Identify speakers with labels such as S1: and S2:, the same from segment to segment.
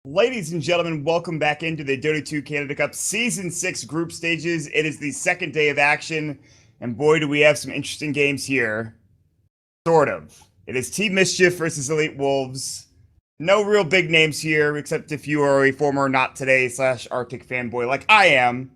S1: Ladies and gentlemen, welcome back into the Dota 2 Canada Cup Season 6 group stages. It is the second day of action, and boy, do we have some interesting games here. Sort of. It is Team Mischief versus Elite Wolves. No real big names here, except if you are a former Not Today / Arctic fanboy like I am.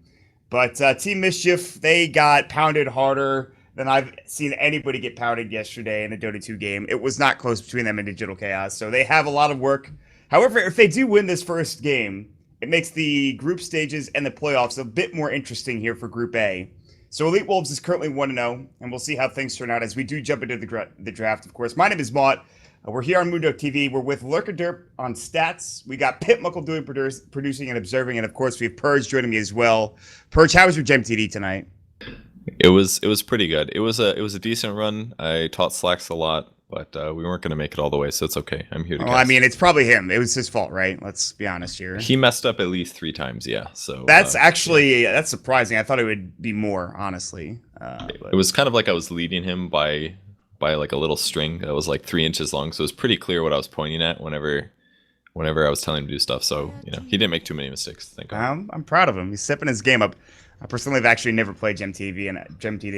S1: But Team Mischief, they got pounded harder than I've seen anybody get pounded yesterday in a Dota 2 game. It was not close between them and Digital Chaos, so they have a lot of work. However, if they do win this first game, it makes the group stages and the playoffs a bit more interesting here for Group A. So Elite Wolves is currently 1-0, and we'll see how things turn out as we do jump into the draft, of course. My name is Maut. We're here on moonducktv. We're with Lurkerderp on stats. We got Pit Muckle doing producing and observing, and of course we have Purge joining me as well. Purge, how was your GemTD tonight?
S2: It was pretty good. It was a decent run. I taught Slacks a lot, but we weren't going to make it all the way, so it's okay. I'm here to
S1: Well, I mean, it's probably him. It was his fault, right? Let's be honest here.
S2: He messed up at least 3 times, yeah. So
S1: that's actually that's surprising. I thought it would be more, honestly.
S2: It was kind of like I was leading him by like a little string that was like 3 inches long, so it was pretty clear what I was pointing at whenever I was telling him to do stuff. So he didn't make too many mistakes. Thank God.
S1: I'm proud of him. He's stepping his game up. I personally have actually never played GemTD, and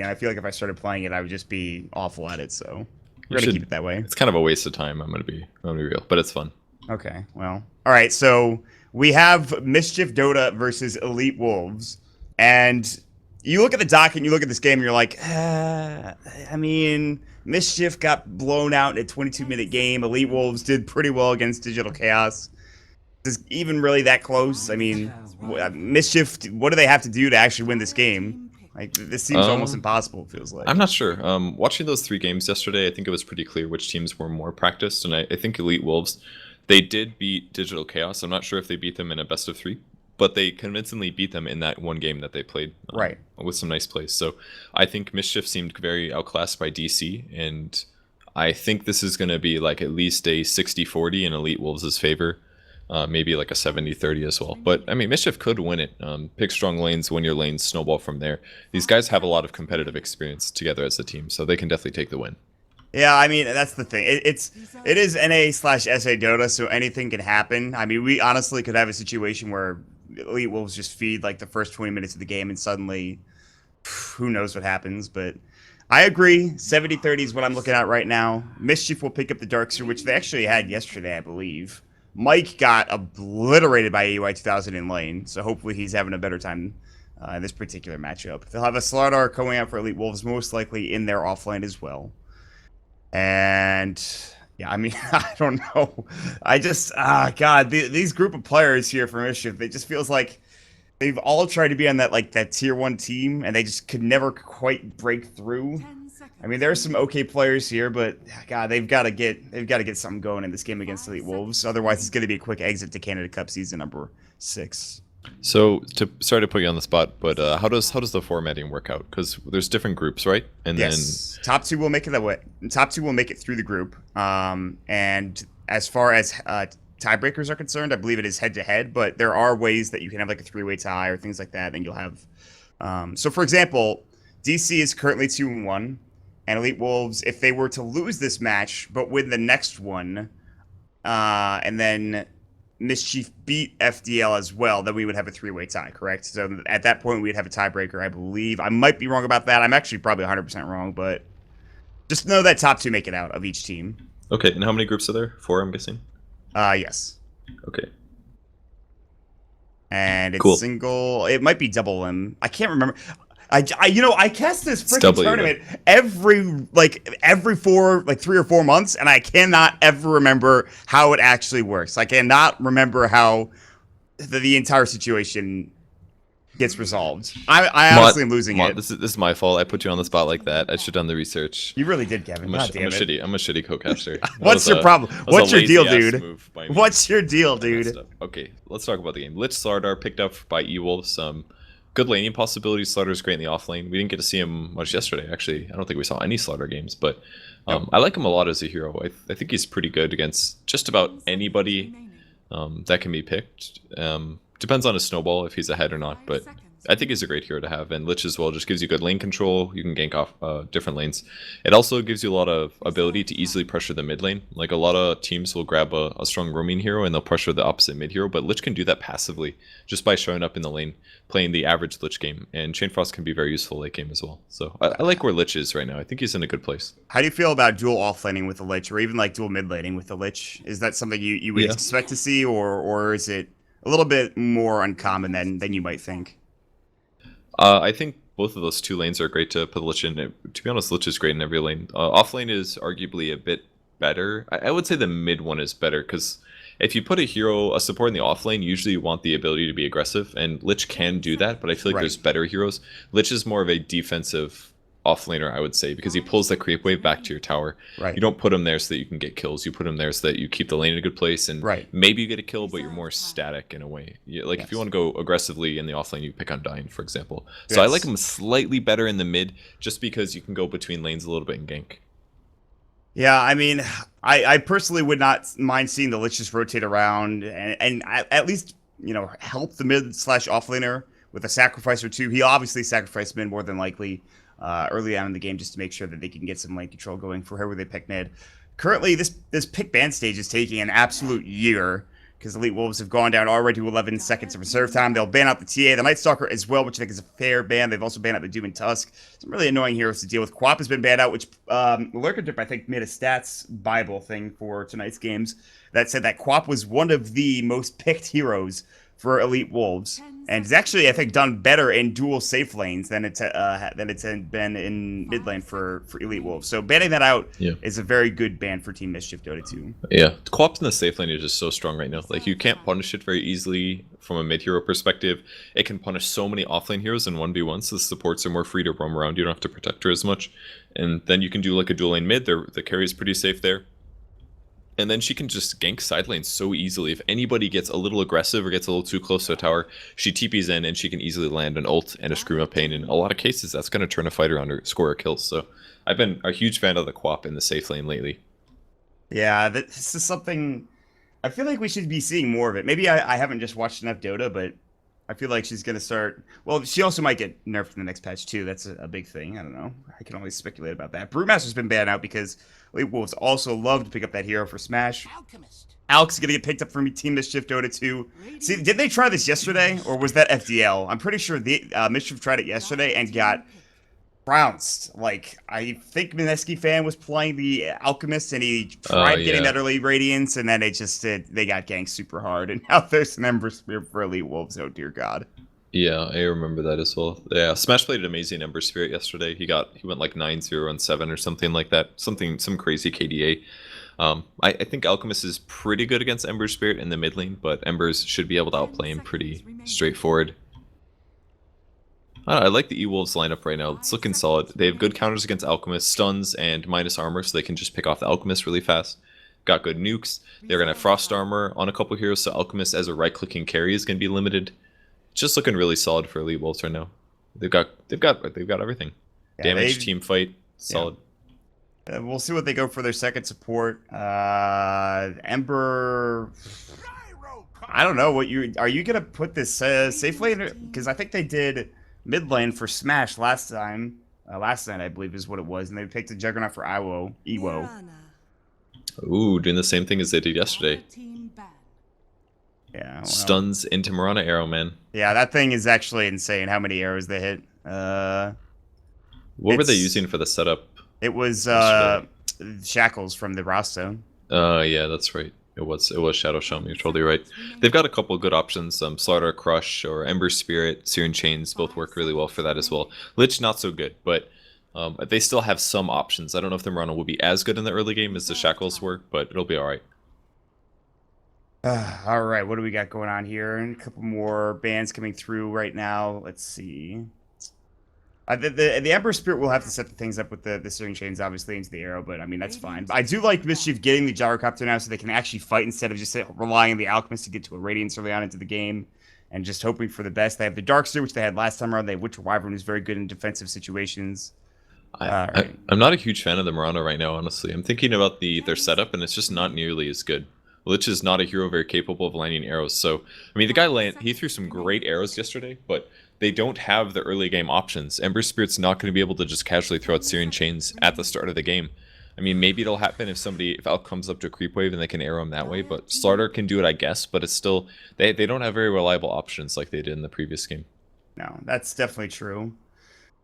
S1: I feel like if I started playing it, I would just be awful at it. So we're gonna keep it that way.
S2: It's kind of a waste of time. I'm gonna be real, but it's fun.
S1: Okay, well, all right. So we have Mischief Dota versus Elite Wolves, and you look at the doc and you look at this game, and you're like, I mean, Mischief got blown out in a 22-minute game. Elite Wolves did pretty well against Digital Chaos. Is even really that close? I mean, Mischief, what do they have to do to actually win this game? Like, this seems almost impossible, it feels like.
S2: I'm not sure. Watching those 3 games yesterday, I think it was pretty clear which teams were more practiced, and I think Elite Wolves, they did beat Digital Chaos. I'm not sure if they beat them in a best of 3, but they convincingly beat them in that one game that they played
S1: right
S2: with some nice plays. So I think Mischief seemed very outclassed by DC, and I think this is going to be like at least a 60-40 in Elite Wolves' favor. Maybe like a 70-30 as well. But, I mean, Mischief could win it. Pick strong lanes, win your lanes, snowball from there. These guys have a lot of competitive experience together as a team, so they can definitely take the win.
S1: Yeah, I mean, that's the thing. It is NA/SA Dota, so anything can happen. I mean, we honestly could have a situation where Elite Wolves just feed, like, the first 20 minutes of the game, and suddenly, who knows what happens. But I agree, 70-30 is what I'm looking at right now. Mischief will pick up the Darkseer, which they actually had yesterday, I believe. Mike got obliterated by AUI 2000 in lane, so hopefully he's having a better time in this particular matchup. They'll have a Slardar going out for Elite Wolves, most likely in their offlane as well. And, yeah, I mean, I don't know. I just, God, these group of players here for Mischief, it just feels like they've all tried to be on that tier 1 team, and they just could never quite break through. I mean, there are some okay players here, but God, they've got to get something going in this game against Elite Wolves. Otherwise, it's going to be a quick exit to Canada Cup season number 6.
S2: So, sorry to put you on the spot, but how does the formatting work out? Because there's different groups, right? And
S1: yes, then top 2 will make it that way. Top 2 will make it through the group. And as far as tiebreakers are concerned, I believe it is head-to-head, but there are ways that you can have like a 3-way tie or things like that. And you'll have. So, for example, DC is currently 2-1. And Elite Wolves, if they were to lose this match, but win the next one, and then Mischief beat FDL as well, then we would have a 3-way tie, correct? So at that point, we'd have a tiebreaker, I believe. I might be wrong about that. I'm actually probably 100% wrong, but just know that top 2 make it out of each team.
S2: Okay, and how many groups are there? 4, I'm guessing?
S1: Yes.
S2: Okay.
S1: And it's single. It might be double M. I can't remember. I cast this freaking tournament every 3 or 4 months, and I cannot ever remember how it actually works. I cannot remember how the entire situation gets resolved. I honestly am losing it.
S2: This is my fault. I put you on the spot like that. I should have done the research.
S1: You really did, Kevin.
S2: I'm a shitty co-caster.
S1: What's your problem? What's your deal, dude? What's your deal, dude?
S2: Okay, let's talk about the game. Lich Slardar picked up by E-Wolves. Good laning possibilities. Slardar's great in the off lane. We didn't get to see him much yesterday, actually. I don't think we saw any Slardar games, but I like him a lot as a hero. I think he's pretty good against just about anybody that can be picked. Depends on his snowball if he's ahead or not, but I think he's a great hero to have, and Lich as well just gives you good lane control. You can gank off different lanes. It also gives you a lot of ability to easily pressure the mid lane. Like a lot of teams will grab a strong roaming hero and they'll pressure the opposite mid hero, but Lich can do that passively just by showing up in the lane, playing the average Lich game, and Chainfrost can be very useful late game as well. So I like where Lich is right now. I think he's in a good place.
S1: How do you feel about dual offlaning with the Lich, or even like dual mid laning with the Lich? Is that something you would expect to see, or is it a little bit more uncommon than you might think?
S2: I think both of those two lanes are great to put Lich in. To be honest, Lich is great in every lane. Off lane is arguably a bit better. I would say the mid one is better, because if you put a support in the off lane, usually you want the ability to be aggressive, and Lich can do that, but I feel like there's better heroes. Lich is more of a defensive offlaner, I would say, because he pulls the creep wave back to your tower.
S1: Right.
S2: You don't put him there so that you can get kills. You put him there so that you keep the lane in a good place, and maybe you get a kill, but you're more static in a way. Like if you want to go aggressively in the offlane, you pick on Dying, for example. So I like him slightly better in the mid, just because you can go between lanes a little bit and gank.
S1: Yeah, I mean, I personally would not mind seeing the Lich just rotate around and at least, help the mid / offlaner with a sacrifice or two. He obviously sacrificed mid more than likely early on in the game, just to make sure that they can get some lane control going for whoever they pick mid. Currently, this pick ban stage is taking an absolute year, because Elite Wolves have gone down already to 11 seconds of reserve time. They'll ban out the TA, the Night Stalker as well, which I think is a fair ban. They've also banned out the Doom and Tusk. Some really annoying heroes to deal with. Quap has been banned out, which Lurker Dip, I think, made a stats Bible thing for tonight's games that said that Quap was one of the most picked heroes for Elite Wolves, and it's actually, I think, done better in dual safe lanes than it's been in mid lane for Elite Wolves. So banning that out is a very good ban for Team Mischief Dota 2.
S2: Yeah, Quap's in the safe lane is just so strong right now. Like, you can't punish it very easily from a mid hero perspective. It can punish so many offlane heroes in 1v1, so the supports are more free to roam around. You don't have to protect her as much, and then you can do like a dual lane mid. The carry is pretty safe there. And then she can just gank side lanes so easily. If anybody gets a little aggressive or gets a little too close to a tower, she TPs in and she can easily land an ult and a Scream of Pain. In a lot of cases, that's going to turn a fighter on or score her kills. So I've been a huge fan of the Quap in the safe lane lately.
S1: Yeah, this is something I feel like we should be seeing more of it. Maybe I haven't just watched enough Dota, but I feel like she's going to start... Well, she also might get nerfed in the next patch, too. That's a big thing. I don't know. I can only speculate about that. Brewmaster's been banned out because Elite Wolves also love to pick up that hero for Smash. Alex is going to get picked up from Team Mischief Dota 2. See, did they try this yesterday, or was that FDL? I'm pretty sure the Mischief tried it yesterday and got trounced. Like, I think Mineski fan was playing the Alchemist, and he tried getting that early Radiance, and then they got ganked super hard, and now there's an Ember Spirit for Elite Wolves. Oh, dear God. Yeah,
S2: I remember that as well. Yeah, Smash played an amazing Ember Spirit yesterday. He went like 9-0 and 7 or something like that. Some crazy KDA. I think Alchemist is pretty good against Ember Spirit in the mid lane, but Embers should be able to outplay him pretty straightforward. I like the E-Wolves lineup right now. It's looking solid. They have good counters against Alchemist, stuns, and minus armor, so they can just pick off the Alchemist really fast. Got good nukes. They're going to have frost armor on a couple heroes, so Alchemist as a right-clicking carry is going to be limited. Just looking really solid for Elite Wolves right now. They've got everything. Yeah, damage, team fight, solid.
S1: Yeah. We'll see what they go for their second support. Ember. I don't know what are you gonna put this safe lane, because I think they did mid lane for Smash last time. Last night, I believe, is what it was, and they picked a Juggernaut for Ewo.
S2: Ooh, doing the same thing as they did yesterday.
S1: Yeah.
S2: Stuns into Mirana Arrow, man.
S1: Yeah, that thing is actually insane. How many arrows they hit?
S2: What were they using for the setup?
S1: It was Shackles from the Rostone.
S2: Yeah, that's right. It was Shadow Shome. You're totally right. They've got a couple of good options. Slaughter Crush or Ember Spirit, Searing Chains both work really well for that as well. Lich not so good, but they still have some options. I don't know if the Mirana will be as good in the early game as the Shackles were, but it'll be all right.
S1: All right, what do we got going on here? And a couple more bands coming through right now. Let's see. The Emperor Spirit will have to set the things up with the Searing Chains, obviously, into the arrow, but I mean, that's fine. But I do like Mischief getting the Gyrocopter now so they can actually fight instead of just relying on the Alchemist to get to a Radiance early on into the game and just hoping for the best. They have the Darkster, which they had last time around. They have Witcher Wyvern, who's very good in defensive situations.
S2: I'm not a huge fan of the Mirana right now, honestly. I'm thinking about their setup, and it's just not nearly as good. Lich is not a hero very capable of landing arrows, so I mean, the guy he threw some great arrows yesterday, but they don't have the early game options. Ember Spirit's not going to be able to just casually throw out Searing Chains at the start of the game. I mean, maybe it'll happen if Alk comes up to a creep wave and they can arrow him that way, but Slaughter can do it, I guess, but it's still, they don't have very reliable options like they did in the previous game.
S1: No, that's definitely true.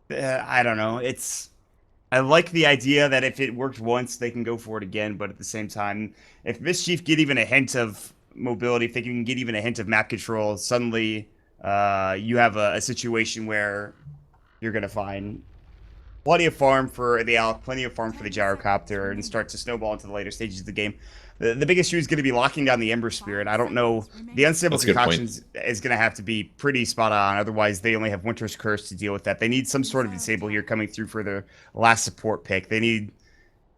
S1: I don't know. I like the idea that if it worked once, they can go for it again, but at the same time, if Mischief get even a hint of mobility, if they can get even a hint of map control, suddenly you have a situation where you're going to find plenty of farm for the Alk, plenty of farm for the Gyrocopter, and start to snowball into the later stages of the game. The biggest issue is going to be locking down the Ember Spirit. I don't know. The Unstable Concoctions is going to have to be pretty spot on. Otherwise, they only have Winter's Curse to deal with that. They need some sort of disable here coming through for their last support pick. They need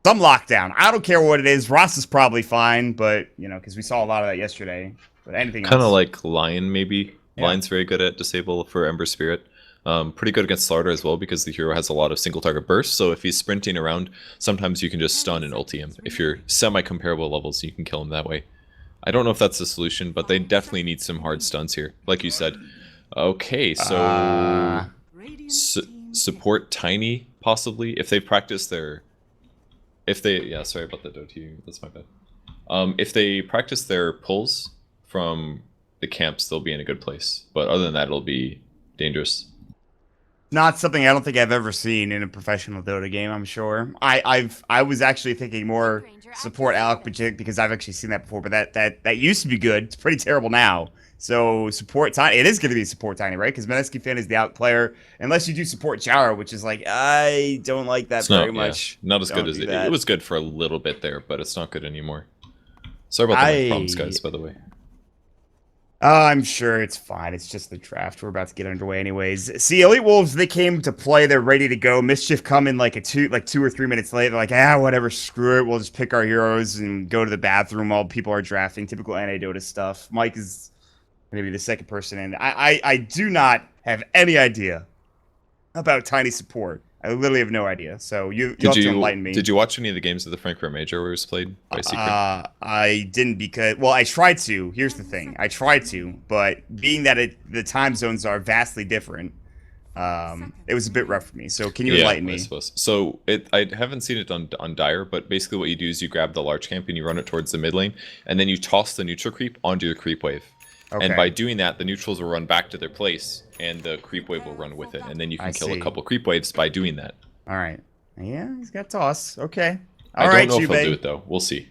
S1: some lockdown. I don't care what it is. Ross is probably fine, but, you know, because we saw a lot of that yesterday. But anything else.
S2: Kind of like Lion, maybe. Yeah. Lion's very good at disable for Ember Spirit. Pretty good against Slaughter as well because the hero has a lot of single target bursts, so if he's sprinting around, sometimes you can just stun and ulti him. If you're semi-comparable levels, you can kill him that way. I don't know if that's the solution, but they definitely need some hard stuns here, like you said. Okay, so support Tiny, possibly, if they practice their... yeah, sorry about the Dota, that's my bad. If they practice their pulls from the camps, they'll be in a good place, but other than that, it'll be dangerous.
S1: Not something I don't think I've ever seen in a professional Dota game, I'm sure. I was actually thinking more support Alk because I've actually seen that before, but that used to be good. It's pretty terrible now. So support Tiny, it is going to be support Tiny, right? because Menesky Fan is the Alk player, unless you do support Jara, which is like, I don't like that very much.
S2: Not as good as it was good for a little bit there, but it's not good anymore. Sorry about the problems, guys, by the way.
S1: I'm sure it's fine. It's just the draft. We're about to get underway anyways. See, Elite Wolves, they came to play. They're ready to go. Mischief come in like 2 or 3 minutes late. They're like, whatever, screw it. We'll just pick our heroes and go to the bathroom while people are drafting. Typical NA stuff. Mike is going to be the second person in. I do not have any idea about Tiny support. I literally have no idea. So you'll have to enlighten me.
S2: Did you watch any of the games of the Frankfurt Major where it was played by Secret?
S1: I didn't because... Well, I tried to. Here's the thing. I tried to, but being that the time zones are vastly different, it was a bit rough for me. So can you enlighten me?
S2: I suppose. So I haven't seen it on Dire, but basically what you do is you grab the large camp and you run it towards the mid lane, and then you toss the neutral creep onto your creep wave. Okay. And by doing that, the neutrals will run back to their place, and the creep wave will run with it. And then you can kill a couple creep waves by doing that.
S1: All right. Yeah, he's got toss. Okay.
S2: I don't know if he'll do it, though. We'll see.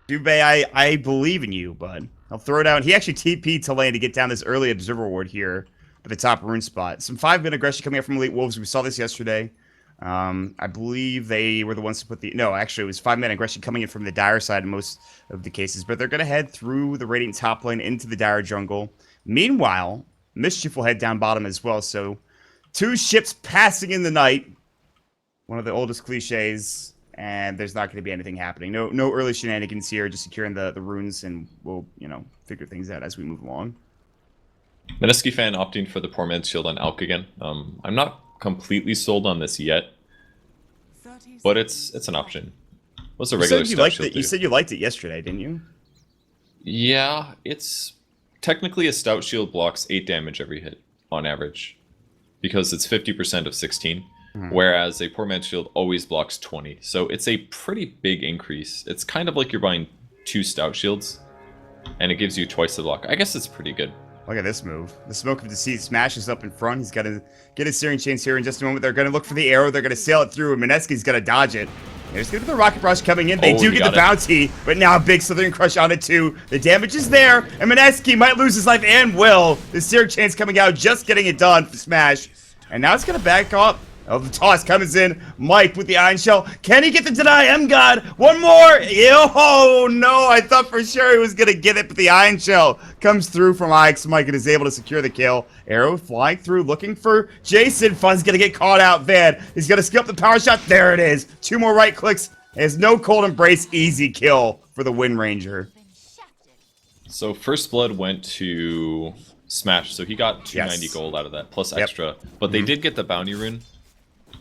S1: Jube, I believe in you, bud. I'll throw it out. He actually TP'd to lane to get down this early observer ward here at the top rune spot. Some 5-minute aggression coming up from Elite Wolves. We saw this yesterday. I believe they were the ones to put the... No, actually, it was 5-minute aggression coming in from the Dire side in most of the cases. But they're going to head through the Radiant top lane into the Dire jungle. Meanwhile, Mischief will head down bottom as well. So, 2 ships passing in the night. One of the oldest cliches. And there's not going to be anything happening. No early shenanigans here. Just securing the runes. And we'll, figure things out as we move along.
S2: Menesky Fan opting for the Poor Man's Shield on Alk again. I'm not completely sold on this yet, but it's an option. What's a regular stout shield?
S1: You said you liked it yesterday, didn't you?
S2: Yeah, it's technically a stout shield blocks 8 damage every hit on average, because it's 50% of 16, whereas a Poor Man's Shield always blocks 20. So it's a pretty big increase. It's kind of like you're buying 2 stout shields, and it gives you twice the block. I guess it's pretty good.
S1: Look at this move. The Smoke of Deceit smashes up in front. He's got to get his Searing Chains here in just a moment. They're going to look for the arrow. They're going to sail it through, and Minesky's going to dodge it. There's going to be the Rocket Rush coming in. They do get the bounty, but now a big Slithering Crush on it too. The damage is there, and Minesky might lose his life and will. The Searing Chains coming out, just getting it done for Smash. And now it's going to back up. Oh, the toss comes in. Mike with the Iron Shell. Can he get the deny? M-God. One more. Oh, no. I thought for sure he was going to get it, but the Iron Shell comes through from Ix. Mike and is able to secure the kill. Arrow flying through, looking for Jason. Fun's going to get caught out. Van, he's going to skip the power shot. There it is. 2 more right clicks. There's no Cold Embrace. Easy kill for the Wind Ranger.
S2: So First Blood went to Smash, so he got 290 gold out of that, plus extra. But they did get the bounty rune.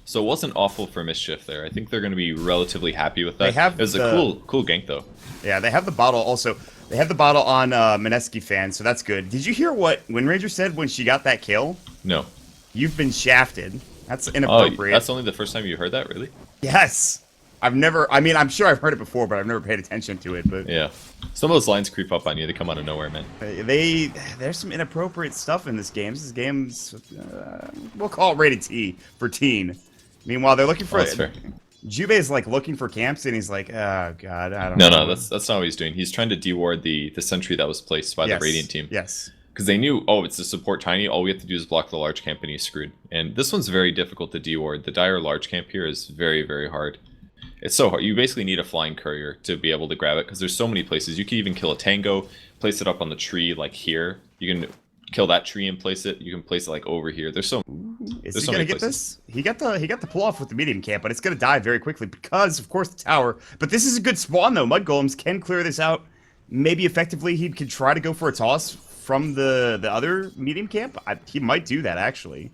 S2: So it wasn't awful for Mischief there. I think they're going to be relatively happy with that. It was a cool gank, though. Yeah,
S1: they have the bottle also. They have the bottle on Minesky Fan, so that's good. Did you hear what Wind Ranger said when she got that kill?
S2: No.
S1: You've been shafted. That's
S2: Oh,
S1: inappropriate.
S2: that's only the first time you heard that, really?
S1: Yes. I've never, I mean, I'm sure I've heard it before, but I've never paid attention to it. But
S2: Yeah. Some of those lines creep up on you. They come out of nowhere, man.
S1: there's some inappropriate stuff in this game. This game's, we'll call it rated T for teen. Meanwhile, they're looking for,
S2: Oh, that's fair.
S1: Jube is like looking for camps, and he's like, oh god, I don't know.
S2: No, that's not what he's doing. He's trying to deward the sentry that was placed by the Radiant team.
S1: Yes.
S2: Because they knew, oh, it's a support tiny. All we have to do is block the large camp, and he's screwed. And this one's very difficult to deward. The dire large camp here is very, very hard. It's so hard. You basically need a flying courier to be able to grab it, because there's so many places. You can even kill a tango, place it up on the tree, like here. You can kill that tree and place it. You can place it like over here. There's so.
S1: Is
S2: there's
S1: he
S2: so
S1: gonna
S2: many
S1: get
S2: places.
S1: this? He got the pull off with the medium camp, but it's gonna die very quickly because, of course, the tower. But this is a good spawn though. Mud golems can clear this out. Maybe effectively he could try to go for a toss from the other medium camp. He might do that actually,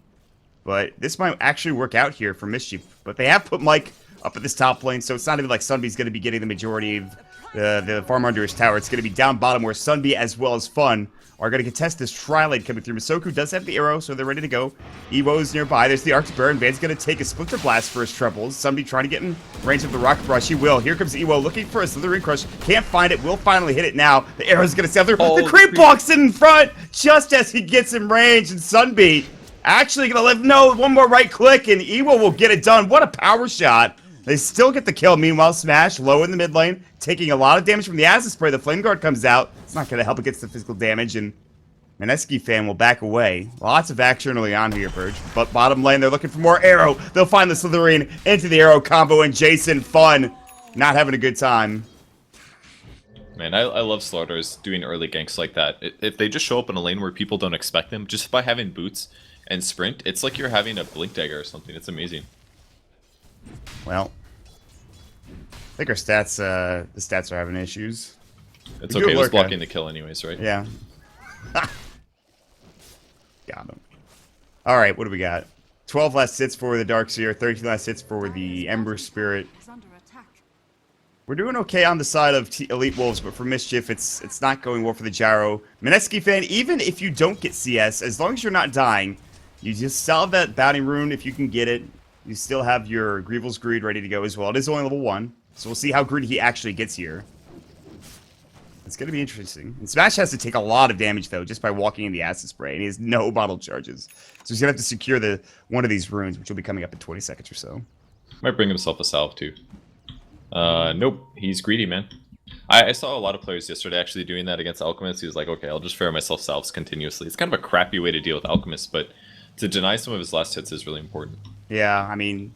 S1: but this might actually work out here for Mischief. But they have put Mike up at this top lane, so it's not even like Sunbee's going to be getting the majority of the farm under his tower. It's going to be down bottom where Sunbee as well as Fun are going to contest this tri-lane coming through. Masoku does have the arrow, so they're ready to go. Ewo's nearby. There's the Arctic Baron. Van's going to take a Splinter Blast for his troubles. Sunbee trying to get in range of the Rocket Brush. He will. Here comes Ewo looking for a Slithering Crush. Can't find it. Will finally hit it now. The arrow's going to stay there. The creep walks in front just as he gets in range, and Sunbee actually going to live. No, one more right click, and Ewo will get it done. What a power shot. They still get the kill. Meanwhile, Smash low in the mid lane, taking a lot of damage from the Acid Spray. The Flame Guard comes out. It's not going to help against the physical damage, and Mineski fan will back away. Lots of action early on here, Purge. But bottom lane, they're looking for more arrow. They'll find the Slitherine into the arrow combo, and Jason Fun not having a good time.
S2: Man, I love Slaughters doing early ganks like that. If they just show up in a lane where people don't expect them, just by having boots and sprint, it's like you're having a blink dagger or something. It's amazing.
S1: Well, I think our stats, the stats are having issues.
S2: It's okay. It was blocking the kill anyways, right?
S1: Yeah. Got him. All right, what do we got? 12 last hits for the Darkseer, 13 last hits for the Ember Spirit. We're doing okay on the side of Elite Wolves, but for Mischief, it's not going well for the Gyro. Mineski fan, even if you don't get CS, as long as you're not dying, you just solve that bounty rune if you can get it. You still have your Grievel's Greed ready to go as well. It is only level 1, so we'll see how greedy he actually gets here. It's going to be interesting. And Smash has to take a lot of damage, though, just by walking in the Acid Spray, and he has no bottle charges. So he's going to have to secure one of these runes, which will be coming up in 20 seconds or so.
S2: Might bring himself a salve, too. Nope. He's greedy, man. I saw a lot of players yesterday actually doing that against Alchemists. He was like, okay, I'll just fare myself salves continuously. It's kind of a crappy way to deal with Alchemists, but to deny some of his last hits is really important.
S1: Yeah, I mean,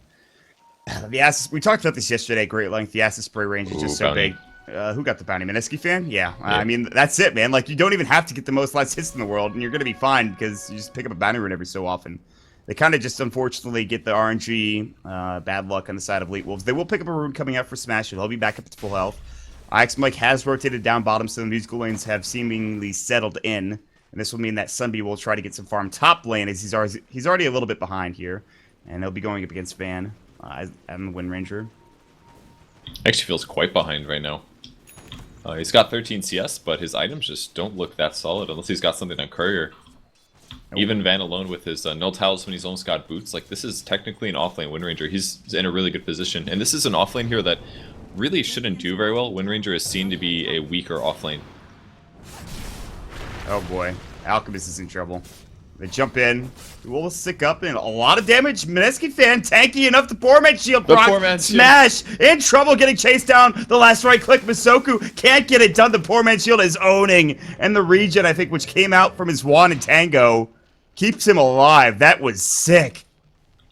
S1: we talked about this yesterday at great length. The Acid Spray range is just so big. Who got the bounty? Mineski fan? Yeah. I mean, that's it, man. Like, you don't even have to get the most last hits in the world, and you're going to be fine because you just pick up a bounty rune every so often. They kind of just, unfortunately, get the RNG bad luck on the side of Elite Wolves. They will pick up a rune coming out for Smash, and he'll be back up to full health. IX Mike has rotated down bottom, so the musical lanes have seemingly settled in. And this will mean that Sunbee will try to get some farm top lane, as he's already a little bit behind here. And he'll be going up against Van and the Wind Ranger.
S2: Actually feels quite behind right now. He's got 13 CS, but his items just don't look that solid unless he's got something on Courier. Nope. Even Van alone with his no towels when he's almost got boots. Like, this is technically an offlane Wind Ranger. He's in a really good position. And this is an offlane here that really shouldn't do very well. Wind Ranger is seen to be a weaker offlane.
S1: Oh boy. Alchemist is in trouble. They jump in. Will stick up and a lot of damage. Mineski fan tanky enough. The poor man shield proc. Smash in trouble getting chased down. The last right click. Masoku can't get it done. The poor man shield is owning. And the regen, I think, which came out from his wand and tango, keeps him alive. That was sick.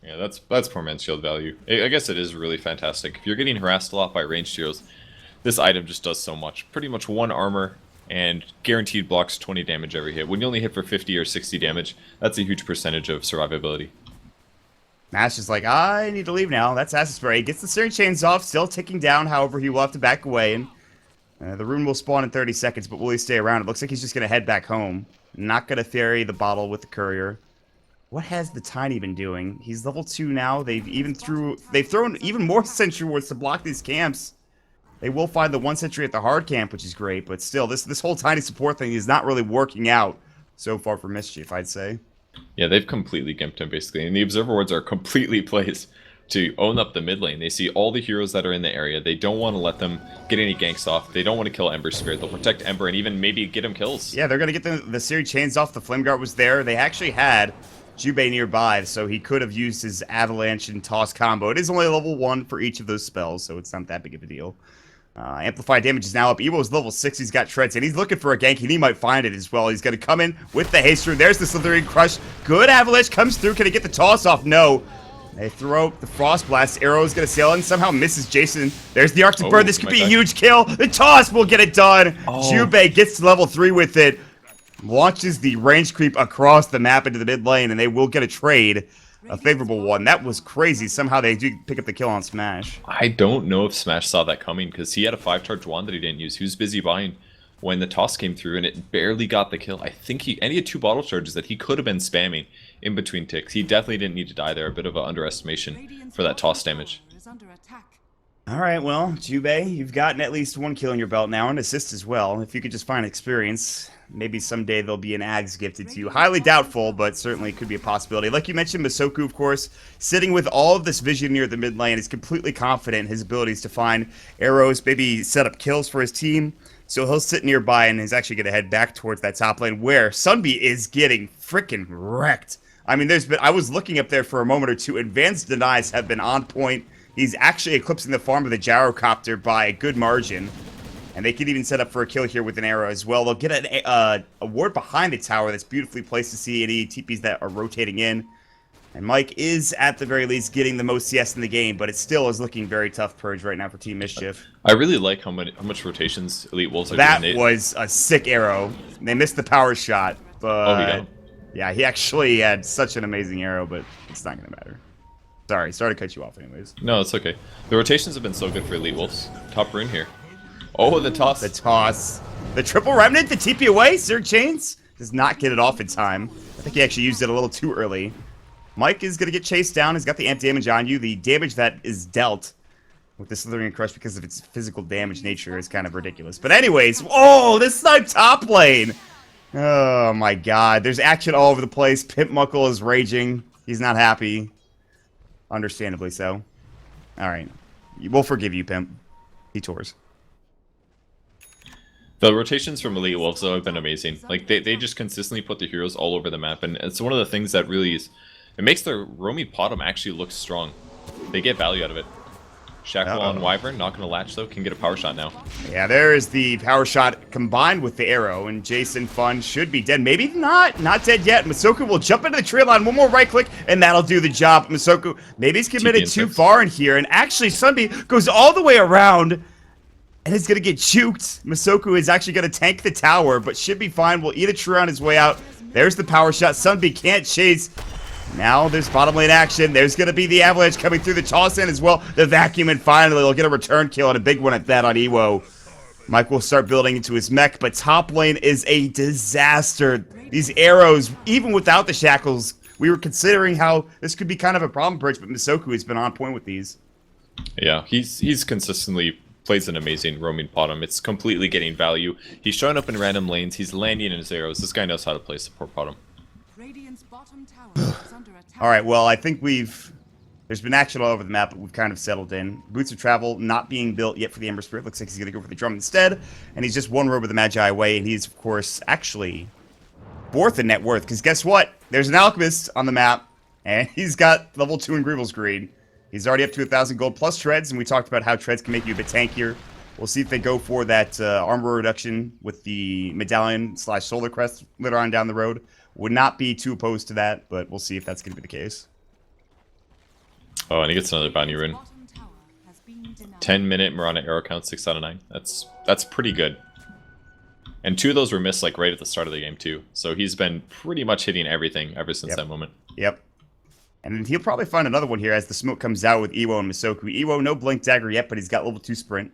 S2: Yeah, that's poor man's shield value. I guess it is really fantastic. If you're getting harassed a lot by ranged heroes, this item just does so much. Pretty much 1 armor and guaranteed blocks 20 damage every hit. When you only hit for 50 or 60 damage, that's a huge percentage of survivability.
S1: Nash is like, I need to leave now. That's Acid Spray. Gets the steering chains off, still ticking down. However, he will have to back away. And the rune will spawn in 30 seconds, but will he stay around? It looks like he's just going to head back home. Not going to ferry the bottle with the courier. What has the Tiny been doing? He's level 2 now. They've thrown even more sentry wards to block these camps. They will find the 1 sentry at the hard camp, which is great, but still, this whole Tiny support thing is not really working out so far for Mischief, I'd say.
S2: Yeah, they've completely gimped him basically, and the observer wards are completely placed to own up the mid lane. They see all the heroes that are in the area. They don't want to let them get any ganks off. They don't want to kill Ember Spirit. They'll protect Ember and even maybe get him kills.
S1: Yeah, they're going to get the Siri chains off. The Flame Guard was there. They actually had Jubei nearby, so he could have used his Avalanche and Toss combo. It is only level 1 for each of those spells, so it's not that big of a deal. Amplified damage is now up. Evo's level 6. He's got treads, and he's looking for a gank, and he might find it as well. He's going to come in with the haste rune. There's the Slithering Crush. Good Avalanche comes through. Can he get the toss off? No. They throw the Frost Blast. Arrow's going to sail in. Somehow misses Jason. There's the Arctic Bird. This could be a huge kill. The toss will get it done. Jubei gets to level 3 with it. Launches the range creep across the map into the mid lane, and they will get a trade. A favorable one. That was crazy. Somehow they do pick up the kill on Smash.
S2: I don't know if Smash saw that coming, because he had a 5-charge wand that he didn't use. He was busy buying when the toss came through, and it barely got the kill. I think he had 2 bottle charges that he could have been spamming in between ticks. He definitely didn't need to die there. A bit of an underestimation for that toss damage.
S1: All right, well, Jubei, you've gotten at least 1 kill in your belt now, and assist as well. If you could just find experience, maybe someday there'll be an Ags gifted to you. Highly doubtful, but certainly could be a possibility. Like you mentioned, Masoku, of course, sitting with all of this vision near the mid lane, is completely confident in his abilities to find arrows, maybe set up kills for his team. So he'll sit nearby and is actually going to head back towards that top lane where Sunby is getting freaking wrecked. I mean, I was looking up there for a moment or two. Advanced denies have been on point. He's actually eclipsing the farm of the Gyrocopter by a good margin. And they can even set up for a kill here with an arrow as well. They'll get a ward behind the tower that's beautifully placed to see any TPs that are rotating in. And Mike is, at the very least, getting the most CS in the game, but it still is looking very tough Purge right now for Team Mischief.
S2: I really like how much rotations Elite Wolves are
S1: doing.
S2: That
S1: was a sick arrow. They missed the power shot, but yeah, he actually had such an amazing arrow, but it's not going to matter. Sorry to cut you off anyways.
S2: No, it's okay. The rotations have been so good for Elite Wolves. Top rune here. Oh, the toss.
S1: The toss. The triple remnant, the TP away. Sir Chains does not get it off in time. I think he actually used it a little too early. Mike is going to get chased down. He's got the amp damage on you. The damage that is dealt with the Slithering Crush because of its physical damage nature is kind of ridiculous. But anyways, oh, this snipe top lane. Oh my god. There's action all over the place. Pimp Muckle is raging. He's not happy. Understandably so. Alright. We'll forgive you, Pimp. He tours.
S2: The rotations from Elite Wolves, though, have been amazing. Like, they just consistently put the heroes all over the map, and it's one of the things that really is... It makes their roaming bottom actually look strong. They get value out of it. Shackle on Wyvern, not going to latch, though, can get a power shot now. Yeah, there is the power shot combined with the arrow, and Jason Fun should be dead. Maybe not dead yet. Masoku will jump into the tree line, one more right click, and that'll do the job. Masoku, maybe he's committed too far in here, and actually Sunby goes all the way around, and is going to get juked. Masoku is actually going to tank the tower, but should be fine. Will eat a tree on his way out. There's the power shot. Sunby can't chase. Now there's bottom lane action. There's going to be the avalanche coming through the toss in as well. The vacuum, and finally they'll get a return kill and a big one at that on Ewo. Mike will start building into his mech, but top lane is a disaster. These arrows, even without the shackles, we were considering how this could be kind of a problem, Purge, but Masoku has been on point with these. Yeah, he's consistently plays an amazing roaming bottom. It's completely getting value. He's showing up in random lanes. He's landing in his arrows. This guy knows how to play support bottom. All right, well, I think there's been action all over the map, but we've kind of settled in. Boots of Travel not being built yet for the Ember Spirit. Looks like he's going to go for the drum instead, and he's just one robe of the Magi away, and he's, of course, actually fourth in net worth, because guess what? There's an Alchemist on the map, and he's got level 2 in Greevil's Greed. He's already up to 1,000 gold plus treads, and we talked about how treads can make you a bit tankier. We'll see if they go for that armor reduction with the medallion / solar crest later on down the road. Would not be too opposed to that, but we'll see if that's going to be the case. Oh, and he gets another bounty rune. 10-minute Mirana arrow count, 6 out of 9. That's pretty good. And 2 of those were missed like right at the start of the game too. So he's been pretty much hitting everything ever since that moment. Yep. And he'll probably find another one here as the smoke comes out with Ewo and Masoku. Ewo, no Blink Dagger yet, but he's got level 2 sprint.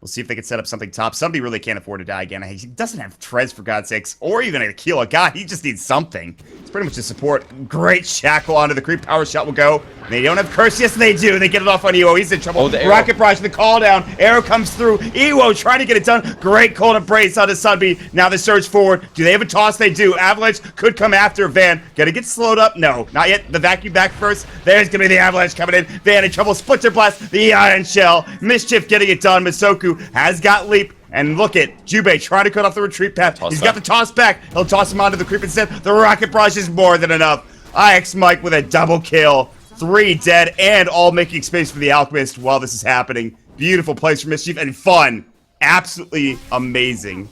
S1: We'll see if they can set up something top. Somebody really can't afford to die again. He doesn't have treads, for God's sakes, or even a kill. God, he just needs something. It's pretty much a support. Great shackle onto the creep. Power shot will go. They don't have curse. Yes, they do. They get it off on Ewo. He's in trouble.
S2: Oh, the arrow.
S1: Rocket barrage, the call down. Arrow comes through. Ewo trying to get it done. Great cold embrace onto Sunbeam. Now the surge forward. Do they have a toss? They do. Avalanche could come after Van. Gonna get slowed up? No, not yet. The vacuum back first. There's gonna be the Avalanche coming in. Van in trouble. Splitter blast. The Iron Shell. Mischief getting it done. Misoku has got leap. And look at Jubei trying to cut off the retreat path. He's got the toss back. He'll toss him onto the creep instead. The rocket barrage is more than enough. IX Mike with a double kill. 3 dead and all making space for the Alchemist while this is happening. Beautiful plays for Mischief and fun. Absolutely amazing.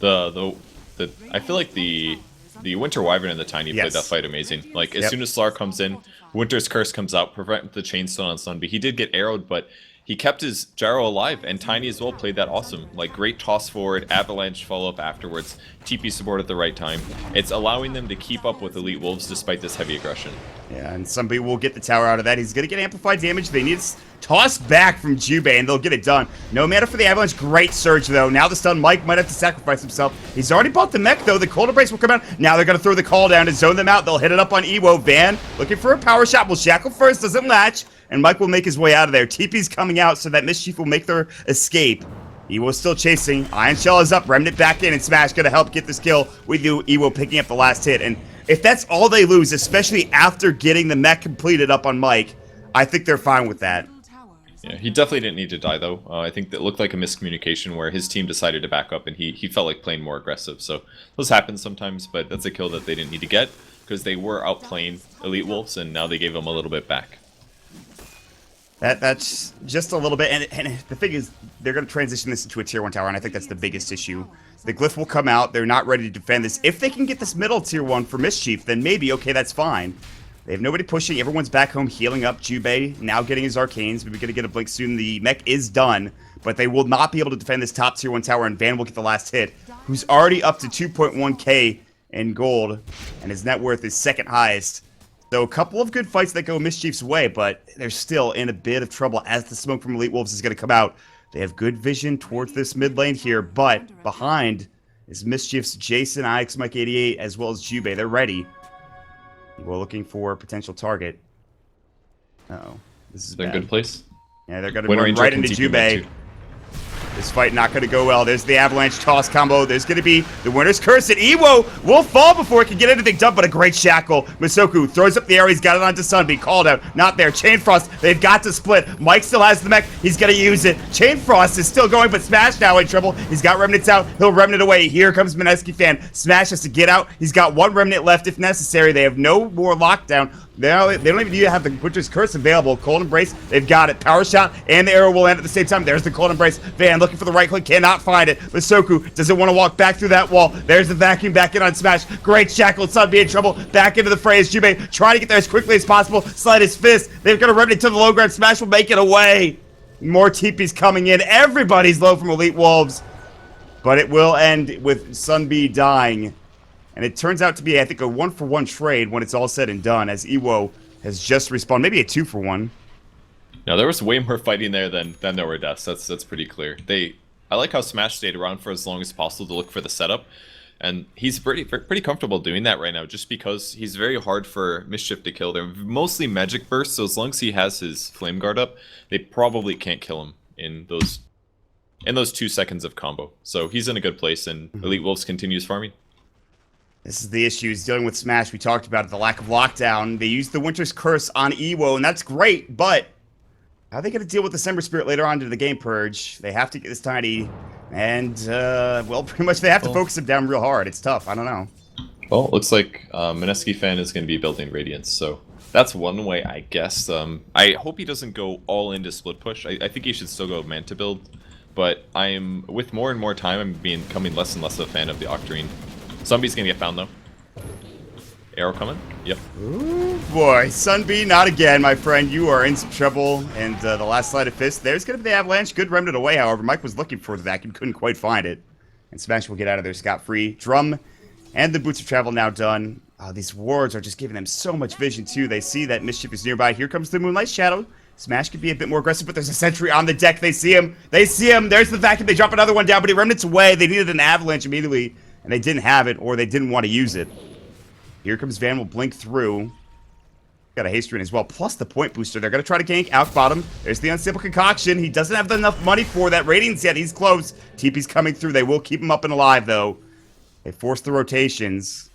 S2: I feel like the Winter Wyvern and the Tiny played that fight amazing. Like as soon as Slar comes in, Winter's Curse comes out, prevent the Chainstone on Sunbeam. He did get arrowed, but he kept his gyro alive, and Tiny as well played that awesome. Like, great toss forward, Avalanche follow-up afterwards, TP support at the right time. It's allowing them to keep up with Elite Wolves despite this heavy aggression.
S1: Yeah, and somebody will get the tower out of that. He's going to get amplified damage. They need toss back from Jubei, and they'll get it done. No matter for the Avalanche. Great surge, though. Now the stun Mike might have to sacrifice himself. He's already bought the mech, though. The cold embrace will come out. Now they're going to throw the call down to zone them out. They'll hit it up on Ewo. Van looking for a power shot. Will shackle first. Doesn't latch. And Mike will make his way out of there. TP's coming out so that Mischief will make their escape. Ewo's still chasing. Iron Shell is up. Remnant back in, and Smash going to help get this kill with Ewo picking up the last hit. And if that's all they lose, especially after getting the mech completed up on Mike, I think they're fine with that.
S2: Yeah, he definitely didn't need to die, though. I think that looked like a miscommunication where his team decided to back up, and he felt like playing more aggressive. So those happen sometimes, but that's a kill that they didn't need to get because they were outplaying Elite Wolves, and now they gave them a little bit back.
S1: That's just a little bit, and the thing is, they're going to transition this into a tier 1 tower, and I think that's the biggest issue. The glyph will come out, they're not ready to defend this. If they can get this middle tier 1 for Mischief, then maybe, okay, that's fine. They have nobody pushing, everyone's back home healing up. Jubei now getting his arcanes, we're going to get a blink soon. The mech is done, but they will not be able to defend this top tier 1 tower, and Van will get the last hit, who's already up to 2.1k in gold, and his net worth is second highest. So a couple of good fights that go Mischief's way, but they're still in a bit of trouble as the smoke from Elite Wolves is going to come out. They have good vision towards this mid lane here, but behind is Mischief's Jason, IX Mike 88, as well as Jubei. They're ready. We're looking for a potential target. Uh-oh. This is
S2: They're
S1: bad.
S2: in good place.
S1: Yeah, they're going to run right into Jubei. This fight not going to go well. There's the Avalanche toss combo. There's going to be the Winter's Curse, and Ewo will fall before it can get anything done, but a great shackle. Misoku throws up the arrow. He's got it onto Sunbeam. Called out. Not there. Chain Frost. They've got to split. Mike still has the mech. He's going to use it. Chain Frost is still going, but Smash now in trouble. He's got Remnants out. He'll Remnant away. Here comes Mineski Fan. Smash has to get out. He's got 1 Remnant left if necessary. They have no more lockdown. They don't even need to have the Winter's Curse available. Cold Embrace, they've got it. Power Shot and the arrow will end at the same time. There's the Cold Embrace. Van looking for the right click, cannot find it. Misoku doesn't want to walk back through that wall. There's the vacuum back in on Smash. Great shackle. Sun in trouble. Back into the fray as Jubei trying to get there as quickly as possible. Slide his fist. They're going to run it to the low ground. Smash will make it away. More TP's coming in. Everybody's low from Elite Wolves. But it will end with Sunbeam dying. And it turns out to be, I think, a 1-for-1 trade when it's all said and done, as Ewo has just respawned. Maybe a 2-for-1.
S2: No, there was way more fighting there than there were deaths. That's pretty clear. I like how Smash stayed around for as long as possible to look for the setup. And he's pretty comfortable doing that right now, just because he's very hard for Mischief to kill. They're mostly magic bursts, so as long as he has his Flame Guard up, they probably can't kill him in those 2 seconds of combo. So he's in a good place, and Elite Wolves continues farming.
S1: This is the issue. He's dealing with Smash. We talked about it, the lack of lockdown. They used the Winter's Curse on Ewo, and that's great, but how are they going to deal with December Spirit later on into the game, Purge? They have to get this Tiny, and, well, pretty much they have to focus him down real hard. It's tough. I don't know.
S2: Well, it looks like Mineski Fan is going to be building Radiance, so that's one way, I guess. I hope he doesn't go all into split push. I think he should still go Manta build, but with more and more time, I'm becoming less and less a fan of the Octarine. Zombie's gonna get found though. Arrow coming? Yep.
S1: Ooh, boy. Sunbeam, not again, my friend. You are in some trouble. And the last slide of fist. There's gonna be the Avalanche. Good remnant away, however. Mike was looking for the vacuum, couldn't quite find it. And Smash will get out of there scot-free. Drum and the Boots of Travel now done. These wards are just giving them so much vision, too. They see that Mischief is nearby. Here comes the Moonlight Shadow. Smash could be a bit more aggressive, but there's a sentry on the deck. They see him. They see him. There's the vacuum. They drop another one down, but he remnants away. They needed an avalanche immediately, and they didn't have it, or they didn't want to use it. Here comes Van. Will blink through. Got a haste rune as well, plus the point booster. They're going to try to gank out bottom. There's the unstable concoction. He doesn't have enough money for that radiance yet. He's close. TP's coming through. They will keep him up and alive, though. They force the rotations.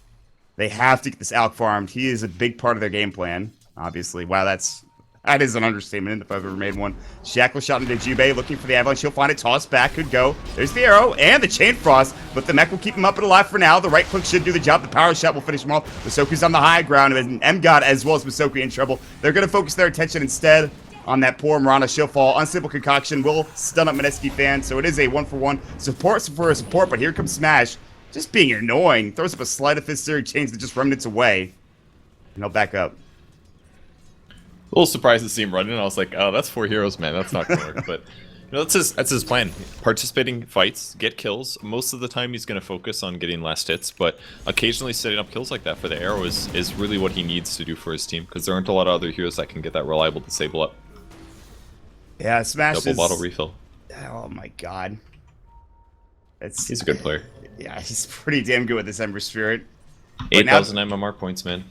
S1: They have to get this Alk farmed. He is a big part of their game plan, obviously. Wow, that is an understatement if I've ever made one. Shackle shot into Jubei, looking for the avalanche. He'll find it, toss back, could go. There's the arrow and the chain frost, but the mech will keep him up and alive for now. The right click should do the job. The power shot will finish him off. Masoku's on the high ground, and M-God as well as Masoku in trouble. They're going to focus their attention instead on that poor Mirana. She'll fall. Unstable concoction will stun up Mineski fan, so it is a 1-for-1. Support for a support, but here comes Smash. Just being annoying. Throws up a sleight of fist series chains that just remnants away. And he'll back up.
S2: A little surprised to see him running. I was like, oh, that's 4 heroes, man. That's not gonna work. But you know, that's his plan. Participating fights, get kills. Most of the time he's gonna focus on getting last hits, but occasionally setting up kills like that for the arrow is really what he needs to do for his team, because there aren't a lot of other heroes that can get that reliable disable up.
S1: Yeah, Smash
S2: Double bottle refill.
S1: Oh my god.
S2: He's a good player.
S1: Yeah, he's pretty damn good with this Ember Spirit.
S2: 8,000 MMR points, man.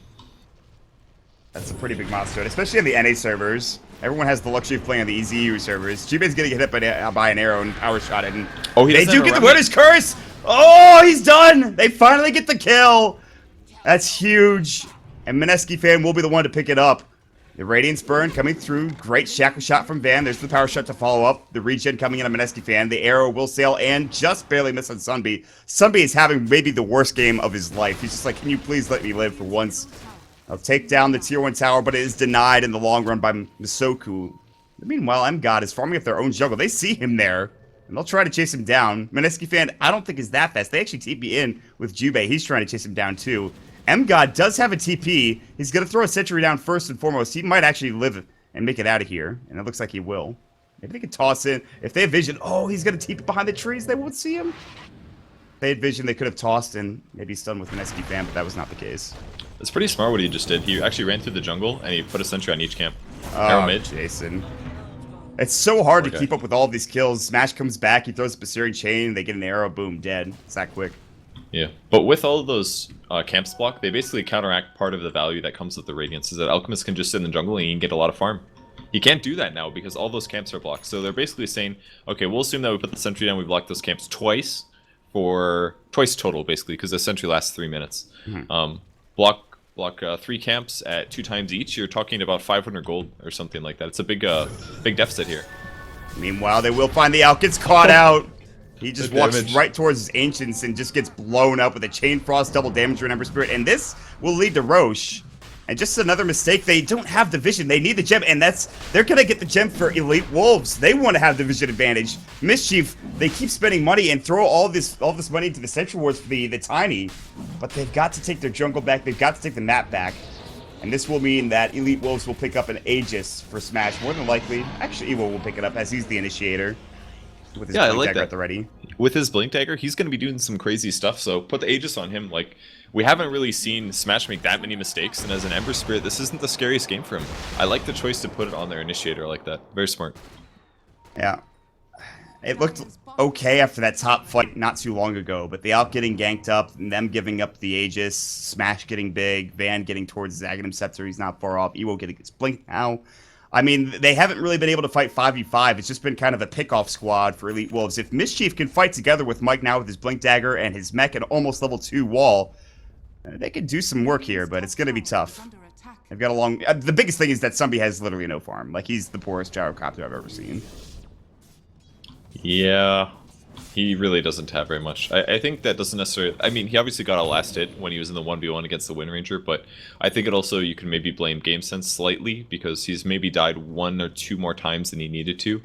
S1: That's a pretty big milestone, especially on the NA servers. Everyone has the luxury of playing on the EZU servers. Jubei's gonna get hit by an arrow and power shot it. And they do get the Winner's Curse! Oh, he's done! They finally get the kill! That's huge. And Mineski fan will be the one to pick it up. The Radiance Burn coming through. Great shackle shot from Van. There's the power shot to follow up. The regen coming in on Mineski fan. The arrow will sail and just barely miss on Sunby. Sunby is having maybe the worst game of his life. He's just like, can you please let me live for once? I'll take down the tier 1 tower, but it is denied in the long run by Masoku. Meanwhile, M-God is farming up their own jungle. They see him there, and they'll try to chase him down. Mineski fan, I don't think is that fast. They actually TP in with Jubei. He's trying to chase him down too. M-God does have a TP. He's going to throw a sentry down first and foremost. He might actually live and make it out of here, and it looks like he will. Maybe they can toss in. If they have vision, oh, he's going to TP behind the trees. They won't see him. If they had vision, they could have tossed and maybe stunned with Mineski fan, but that was not the case.
S2: It's pretty smart what he just did. He actually ran through the jungle and he put a sentry on each camp.
S1: Oh, mid. Jason. It's so hard to keep up with all of these kills. Smash comes back, he throws a Basirian chain, they get an arrow, boom, dead. It's that quick.
S2: Yeah, but with all of those camps blocked, they basically counteract part of the value that comes with the Radiance, is that Alchemist can just sit in the jungle and he can get a lot of farm. He can't do that now because all those camps are blocked. So they're basically saying, okay, we'll assume that we put the sentry down, we block those camps twice total, basically, because the sentry lasts 3 minutes. Block 3 camps at 2 times each, you're talking about 500 gold or something like that. It's a big deficit here.
S1: Meanwhile, they will find the Alk, gets caught out. He just walks right towards his Ancients and just gets blown up with a Chain Frost, double damage to an Ember Spirit. And this will lead to Roche. And just another mistake, they don't have the vision. They need the gem, and they're going to get the gem for Elite Wolves. They want to have the vision advantage. Mischief, they keep spending money and throw all this money into the Central Wars for the Tiny. But they've got to take their jungle back. They've got to take the map back. And this will mean that Elite Wolves will pick up an Aegis for Smash, more than likely. Actually, Evo will pick it up as he's the initiator. With his Blink Dagger at the ready.
S2: With his Blink Dagger, he's going to be doing some crazy stuff, so put the Aegis on him. Like, we haven't really seen Smash make that many mistakes, and as an Ember Spirit, this isn't the scariest game for him. I like the choice to put it on their initiator like that. Very smart.
S1: Yeah. It looked okay after that top fight not too long ago, but the Alk getting ganked up, and them giving up the Aegis, Smash getting big, Van getting towards his Aghanim Scepter, he's not far off, Evo getting his Blink now. I mean, they haven't really been able to fight 5v5. It's just been kind of a pick-off squad for Elite Wolves. If Mischief can fight together with Mike now with his Blink Dagger and his mech and almost level 2 wall, they could do some work here, but it's going to be tough. They've got a long... the biggest thing is that Sunby has literally no farm. Like, he's the poorest gyrocopter I've ever seen.
S2: Yeah, he really doesn't have very much. I think that doesn't necessarily... I mean, he obviously got a last hit when he was in the 1v1 against the Wind Ranger, but I think it also, you can maybe blame Game Sense slightly, because he's maybe died 1 or 2 more times than he needed to.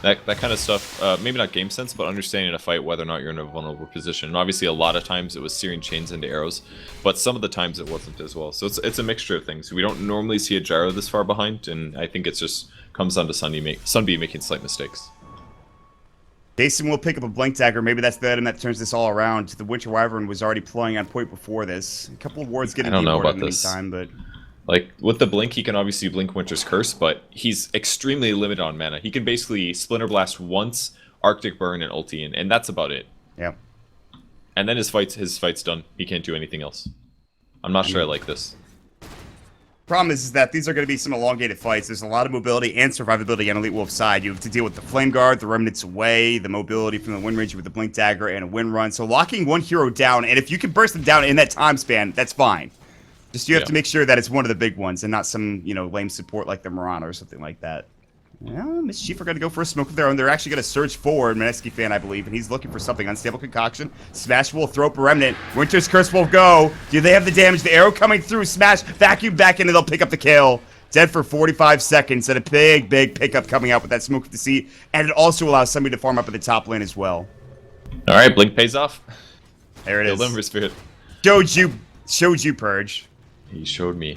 S2: That kind of stuff, maybe not Game Sense, but understanding in a fight whether or not you're in a vulnerable position. And obviously a lot of times it was searing chains into arrows, but some of the times it wasn't as well. So it's a mixture of things. We don't normally see a gyro this far behind, and I think it just comes down to Sunby making slight mistakes.
S1: Jason will pick up a Blink Dagger. Maybe that's the item that turns this all around. The Winter Wyvern was already playing on point before this. A couple of wards getting deboarded in the meantime, but...
S2: Like, with the Blink, he can obviously Blink Winter's Curse, but he's extremely limited on mana. He can basically Splinter Blast once, Arctic Burn, and ulti, and that's about it.
S1: Yep.
S2: And then his fight's done. He can't do anything else. I'm not sure I like this.
S1: Problem is that these are going to be some elongated fights. There's a lot of mobility and survivability on Elite Wolf's side. You have to deal with the Flame Guard, the Remnants away, the mobility from the Wind Ranger with the Blink Dagger, and a Wind Run. So locking one hero down, and if you can burst them down in that time span, that's fine. Just you have to make sure that it's one of the big ones and not some, you know, lame support like the Mirana or something like that. Well, Mischief are going to go for a smoke of their own. They're actually going to search forward, Meneski fan, I believe, and he's looking for something. Unstable Concoction. Smash will throw up a Remnant. Winter's Curse will go. Do they have the damage? The arrow coming through. Smash, vacuum back in, and they'll pick up the kill. Dead for 45 seconds, and a big pickup coming out with that smoke of the sea, and it also allows somebody to farm up at the top lane as well.
S2: All right, Blink pays off.
S1: There it is.
S2: The Limber Spirit.
S1: Showed you, Purge.
S2: He showed me.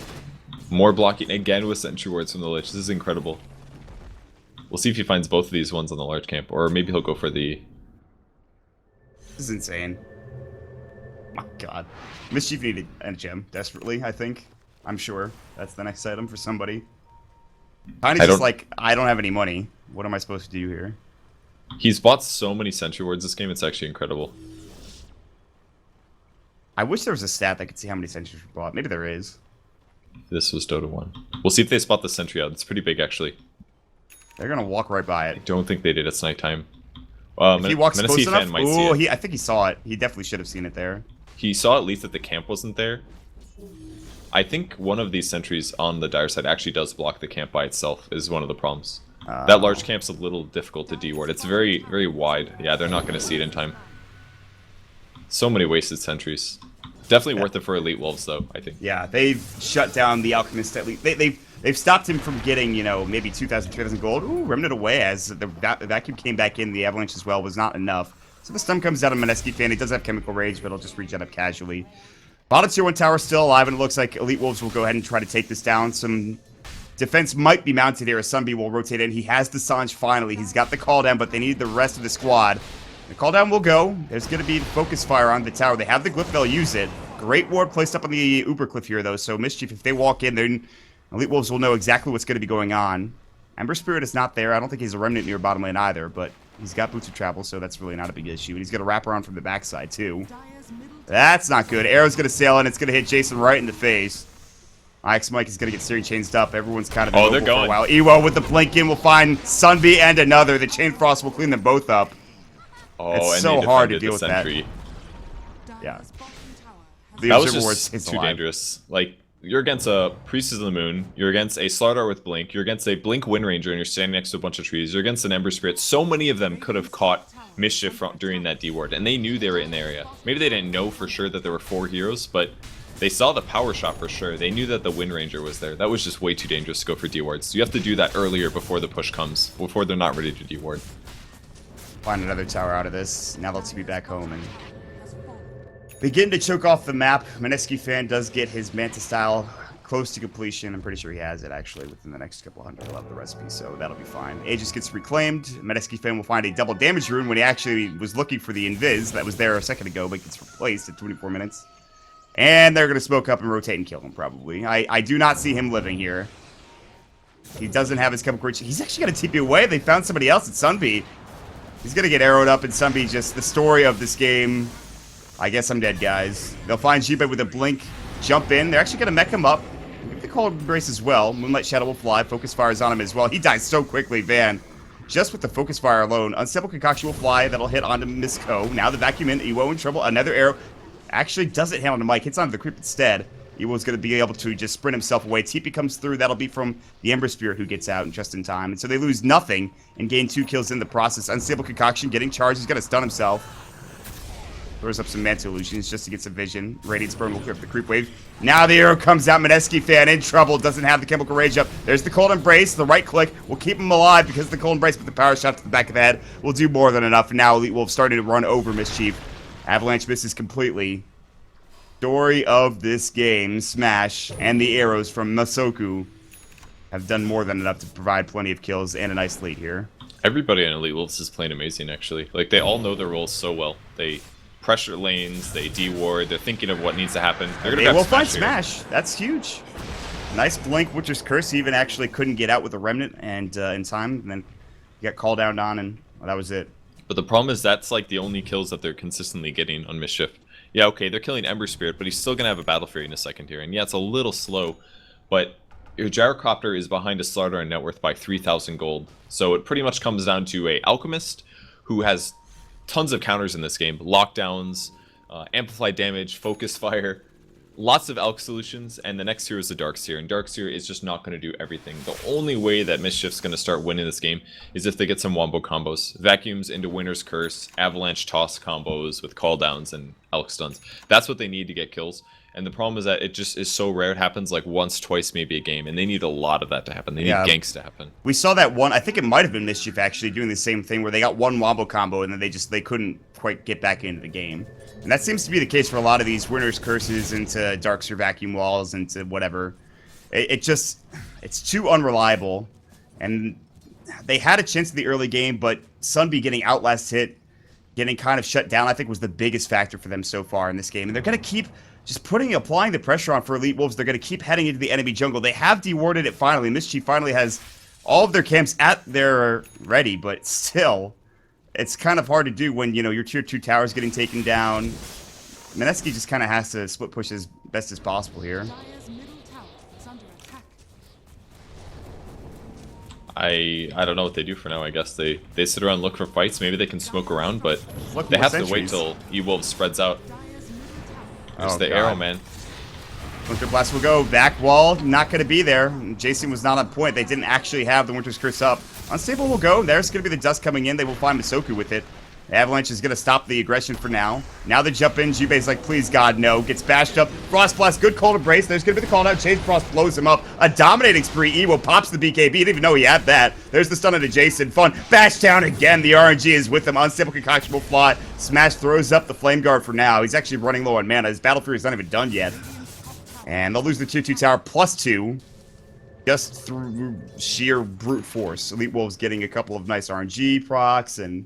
S2: More blocking again with Sentry Wards from the Lich. This is incredible. We'll see if he finds both of these ones on the large camp, or maybe he'll go for the...
S1: This is insane. My god. Mischief needed a gem, desperately, I think. I'm sure. That's the next item for somebody. Tiny's just like, I don't have any money. What am I supposed to do here?
S2: He's bought so many Sentry Wards this game, it's actually incredible.
S1: I wish there was a stat that could see how many sentries were bought. Maybe there is.
S2: This was Dota 1. We'll see if they spot the sentry out. It's pretty big, actually.
S1: They're going to walk right by it.
S2: I don't think they did. It's nighttime.
S1: If he walks close enough,
S2: ooh,
S1: I think he saw it. He definitely should have seen it there.
S2: He saw at least that the camp wasn't there. I think one of these sentries on the dire side actually does block the camp by itself, is one of the problems. That large camp's a little difficult to deward. It's very, very wide. Yeah, they're not going to see it in time. So many wasted sentries. Definitely worth it for Elite Wolves, though, I think.
S1: Yeah, they've shut down the Alchemist at least. They've stopped him from getting, you know, maybe 2,000, 3,000 gold. Ooh, Remnant away as the vacuum came back in. The Avalanche as well was not enough. So the stun comes out of Meneski fan. He does have Chemical Rage, but he'll just regen up casually. Bottom tier 1 tower still alive, and it looks like Elite Wolves will go ahead and try to take this down. Some defense might be mounted here as Sunbeam will rotate in. He has the Sange finally. He's got the call down, but they need the rest of the squad. The call down will go. There's going to be focus fire on the tower. They have the glyph. They'll use it. Great ward placed up on the Uber cliff here, though. So Mischief, if they walk in, then Elite Wolves will know exactly what's going to be going on. Ember Spirit is not there. I don't think he's a Remnant near bottom lane either, but he's got boots of travel, so that's really not a big issue. And he's going to wrap around from the backside, too. That's not good. Arrow's going to sail in. It's going to hit Jason right in the face. Ix Mike is going to get Siri changed up. Everyone's kind of
S2: they're going.
S1: for a while. Ewo with the blink in will find Sunbee and another. The Chain Frost will clean them both up.
S2: Oh,
S1: it's
S2: and
S1: so hard to deal with that. Yeah.
S2: That was just too dangerous. Like, you're against a Priestess of the Moon, you're against a Slardar with Blink, you're against a Blink Wind Ranger, and you're standing next to a bunch of trees, you're against an Ember Spirit. So many of them could have caught Mischief during that D-ward, and they knew they were in the area. Maybe they didn't know for sure that there were 4 heroes, but they saw the power shot for sure. They knew that the Wind Ranger was there. That was just way too dangerous to go for D-wards. So you have to do that earlier before the push comes, before they're not ready to D-ward.
S1: Find another tower out of this. Now they'll be back home and begin to choke off the map. Meneski fan does get his Manta style close to completion. I'm pretty sure he has it actually within the next couple hundred. He'll have the recipe, so that'll be fine. Aegis gets reclaimed. Meneski fan will find a double damage rune when he actually was looking for the invis that was there a second ago, but gets replaced at 24 minutes. And they're going to smoke up and rotate and kill him, probably. I do not see him living here. He doesn't have his chemical reach. He's actually going to TP away. They found somebody else at Sunbeat. He's going to get arrowed up, and Sunbeat just the story of this game. I guess I'm dead, guys. They'll find Jibe with a blink, jump in. They're actually going to mech him up. Maybe they call Embrace as well. Moonlight Shadow will fly. Focus Fire is on him as well. He dies so quickly, Van. Just with the Focus Fire alone. Unstable Concoction will fly. That'll hit onto Miss Co. Now the vacuum in. Ewo in trouble. Another arrow. Actually doesn't hit on the mic. Hits onto the creep instead. Ewo's going to be able to just sprint himself away. TP comes through. That'll be from the Ember Spirit who gets out just in time. And so they lose nothing and gain 2 kills in the process. Unstable Concoction getting charged. He's going to stun himself. Throws up some Manta Illusions just to get some vision. Radiant Spurn will clear up the creep wave. Now the arrow comes out. Meneski fan in trouble. Doesn't have the Chemical Rage up. There's the Cold Embrace. The right click will keep him alive because the Cold Embrace with the power shot to the back of the head will do more than enough. And now Elite Wolf starting to run over Mischief. Avalanche misses completely. Story of this game, Smash, and the arrows from Masoku have done more than enough to provide plenty of kills and a nice lead here.
S2: Everybody on Elite Wolves is playing amazing, actually. Like, they all know their roles so well. They pressure lanes, they D-ward, they're thinking of what needs to happen.
S1: They will find Smash. That's huge. Nice blink, Witcher's Curse. He even actually couldn't get out with a Remnant and in time, and then he got called down on, and well, that was it.
S2: But the problem is that's like the only kills that they're consistently getting on Mischief. Yeah, okay, they're killing Ember Spirit, but he's still gonna have a Battle Fury in a second here. And yeah, it's a little slow, but your Gyrocopter is behind a Slaughter and net worth by 3,000 gold. So it pretty much comes down to a Alchemist who has tons of counters in this game. Lockdowns, amplified damage, focus fire, lots of Alch solutions, and the next hero is the Darkseer, and Darkseer is just not going to do everything. The only way that Mischief's going to start winning this game is if they get some wombo combos. Vacuums into Winter's Curse, Avalanche Toss combos with cooldowns and Alch stuns. That's what they need to get kills, and the problem is that it just is so rare. It happens like once, twice, maybe a game, and they need a lot of that to happen. They need ganks to happen.
S1: We saw that one, I think it might have been Mischief actually doing the same thing where they got one wombo combo and then they couldn't quite get back into the game. And that seems to be the case for a lot of these Winter's Curses into Darkseer Vacuum Walls, into whatever. It's too unreliable. And they had a chance in the early game, but Sunby getting Outlast hit, getting kind of shut down, I think was the biggest factor for them so far in this game. And they're going to keep just applying the pressure on for Elite Wolves. They're going to keep heading into the enemy jungle. They have dewarded it finally. Mischief finally has all of their camps at their ready, but still, it's kind of hard to do when, you know, your tier 2 tower's getting taken down. Mineski just kind of has to split push as best as possible here.
S2: I don't know what they do for now. I guess they sit around and look for fights. Maybe they can smoke around, but they have to wait till E-Wolves spreads out. There's the arrow, man.
S1: Winter Blast will go. Back wall, not going to be there. Jason was not on point. They didn't actually have the Winter's Curse up. Unstable will go. There's going to be the dust coming in. They will find Masoku with it. The Avalanche is going to stop the aggression for now. Now they jump in. Jubei's like, please, God, no. Gets bashed up. Frost Blast, good cold embrace. There's going to be the call out. Chase Frost blows him up. A dominating spree. Ewo pops the BKB. He didn't even know he had that. There's the stun into Jason. Fun. Bash down again. The RNG is with him. Unstable Concoction will fly. Smash throws up the Flame Guard for now. He's actually running low on mana. His Battle Fury is not even done yet. And they'll lose the tier 2 tower +2. Just through sheer brute force. Elite Wolves getting a couple of nice RNG procs and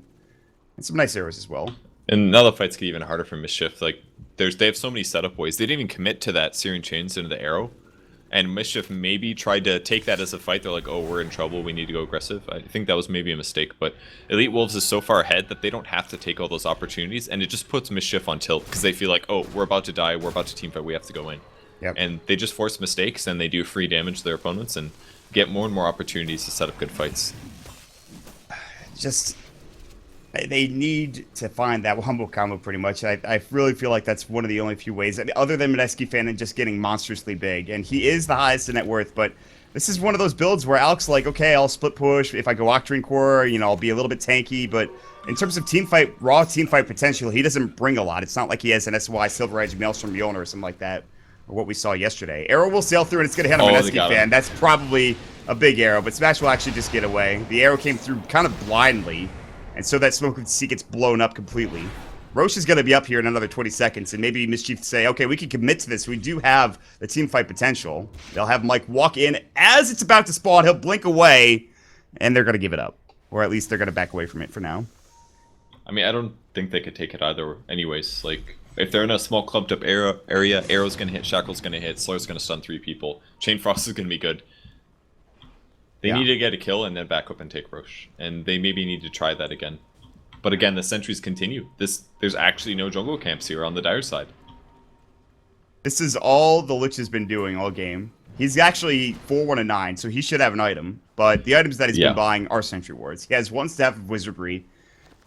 S1: some nice arrows as well.
S2: And now the fights get even harder for Mischief. Like, they have so many setup ways. They didn't even commit to that Searing Chains into the arrow. And Mischief maybe tried to take that as a fight. They're like, oh, we're in trouble. We need to go aggressive. I think that was maybe a mistake. But Elite Wolves is so far ahead that they don't have to take all those opportunities. And it just puts Mischief on tilt because they feel like, oh, we're about to die. We're about to teamfight. We have to go in. Yep. And they just force mistakes and they do free damage to their opponents and get more and more opportunities to set up good fights.
S1: Just, they need to find that wombo combo pretty much. I really feel like that's one of the only few ways, I mean, other than Mineski fan and just getting monstrously big. And he is the highest in net worth, but this is one of those builds where Alc's like, okay, I'll split push. If I go Octarine Core, you know, I'll be a little bit tanky, but in terms of teamfight, raw teamfight potential, he doesn't bring a lot. It's not like he has an SY, Silver Edge, Maelstrom, Mjolnir or something like that. Or what we saw yesterday. Arrow will sail through and it's going to hit a Mineski fan. That's probably a big arrow, but Smash will actually just get away. The arrow came through kind of blindly, and so that Smoke Sea gets blown up completely. Roche is going to be up here in another 20 seconds, and maybe Mischief say, okay, we can commit to this. We do have the team fight potential. They'll have Mike walk in as it's about to spawn. He'll blink away, and they're going to give it up. Or at least they're going to back away from it for now.
S2: I mean, I don't think they could take it either anyways. Like, if they're in a small clumped up area, Arrow's going to hit, Shackle's going to hit, Slur's going to stun 3 people. Chain Frost is going to be good. They need to get a kill and then back up and take Roche. And they maybe need to try that again. But again, the sentries continue. There's actually no jungle camps here on the Dire side.
S1: This is all the Lich has been doing all game. He's actually 4-1-9, so he should have an item. But the items that he's been buying are sentry wards. He has 1 Staff of Wizardry.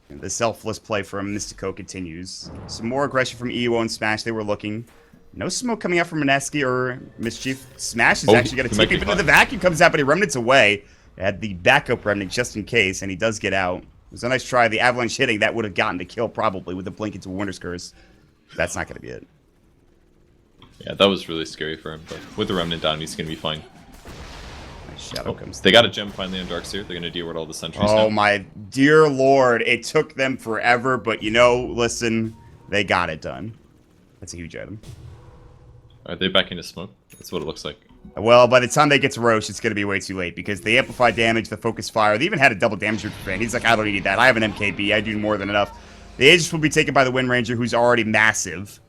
S1: And the selfless play from Mystico continues. Some more aggression from EO and Smash. They were looking. No smoke coming out from Mineski or Mischief. Smash is actually going to take it into the vacuum. Comes out, but he remnants away. Had the backup remnant just in case, and he does get out. It was a nice try. The Avalanche hitting, that would have gotten the kill probably with the blink into Winter's Curse. That's not going to be it.
S2: Yeah, that was really scary for him. But with the remnant down, he's going to be fine.
S1: Shadow comes
S2: they got a gem finally on Darkseer. They're going to deal with all the sentries now.
S1: Oh my dear lord. It took them forever, but you know, listen, they got it done. That's a huge item.
S2: Are they back into smoke? That's what it looks like.
S1: Well, by the time they get to Roche, it's going to be way too late because they amplify damage, the focus fire. They even had a double damage fan. He's like, I don't need that. I have an MKB. I do more than enough. The Aegis will be taken by the Wind Ranger, who's already massive.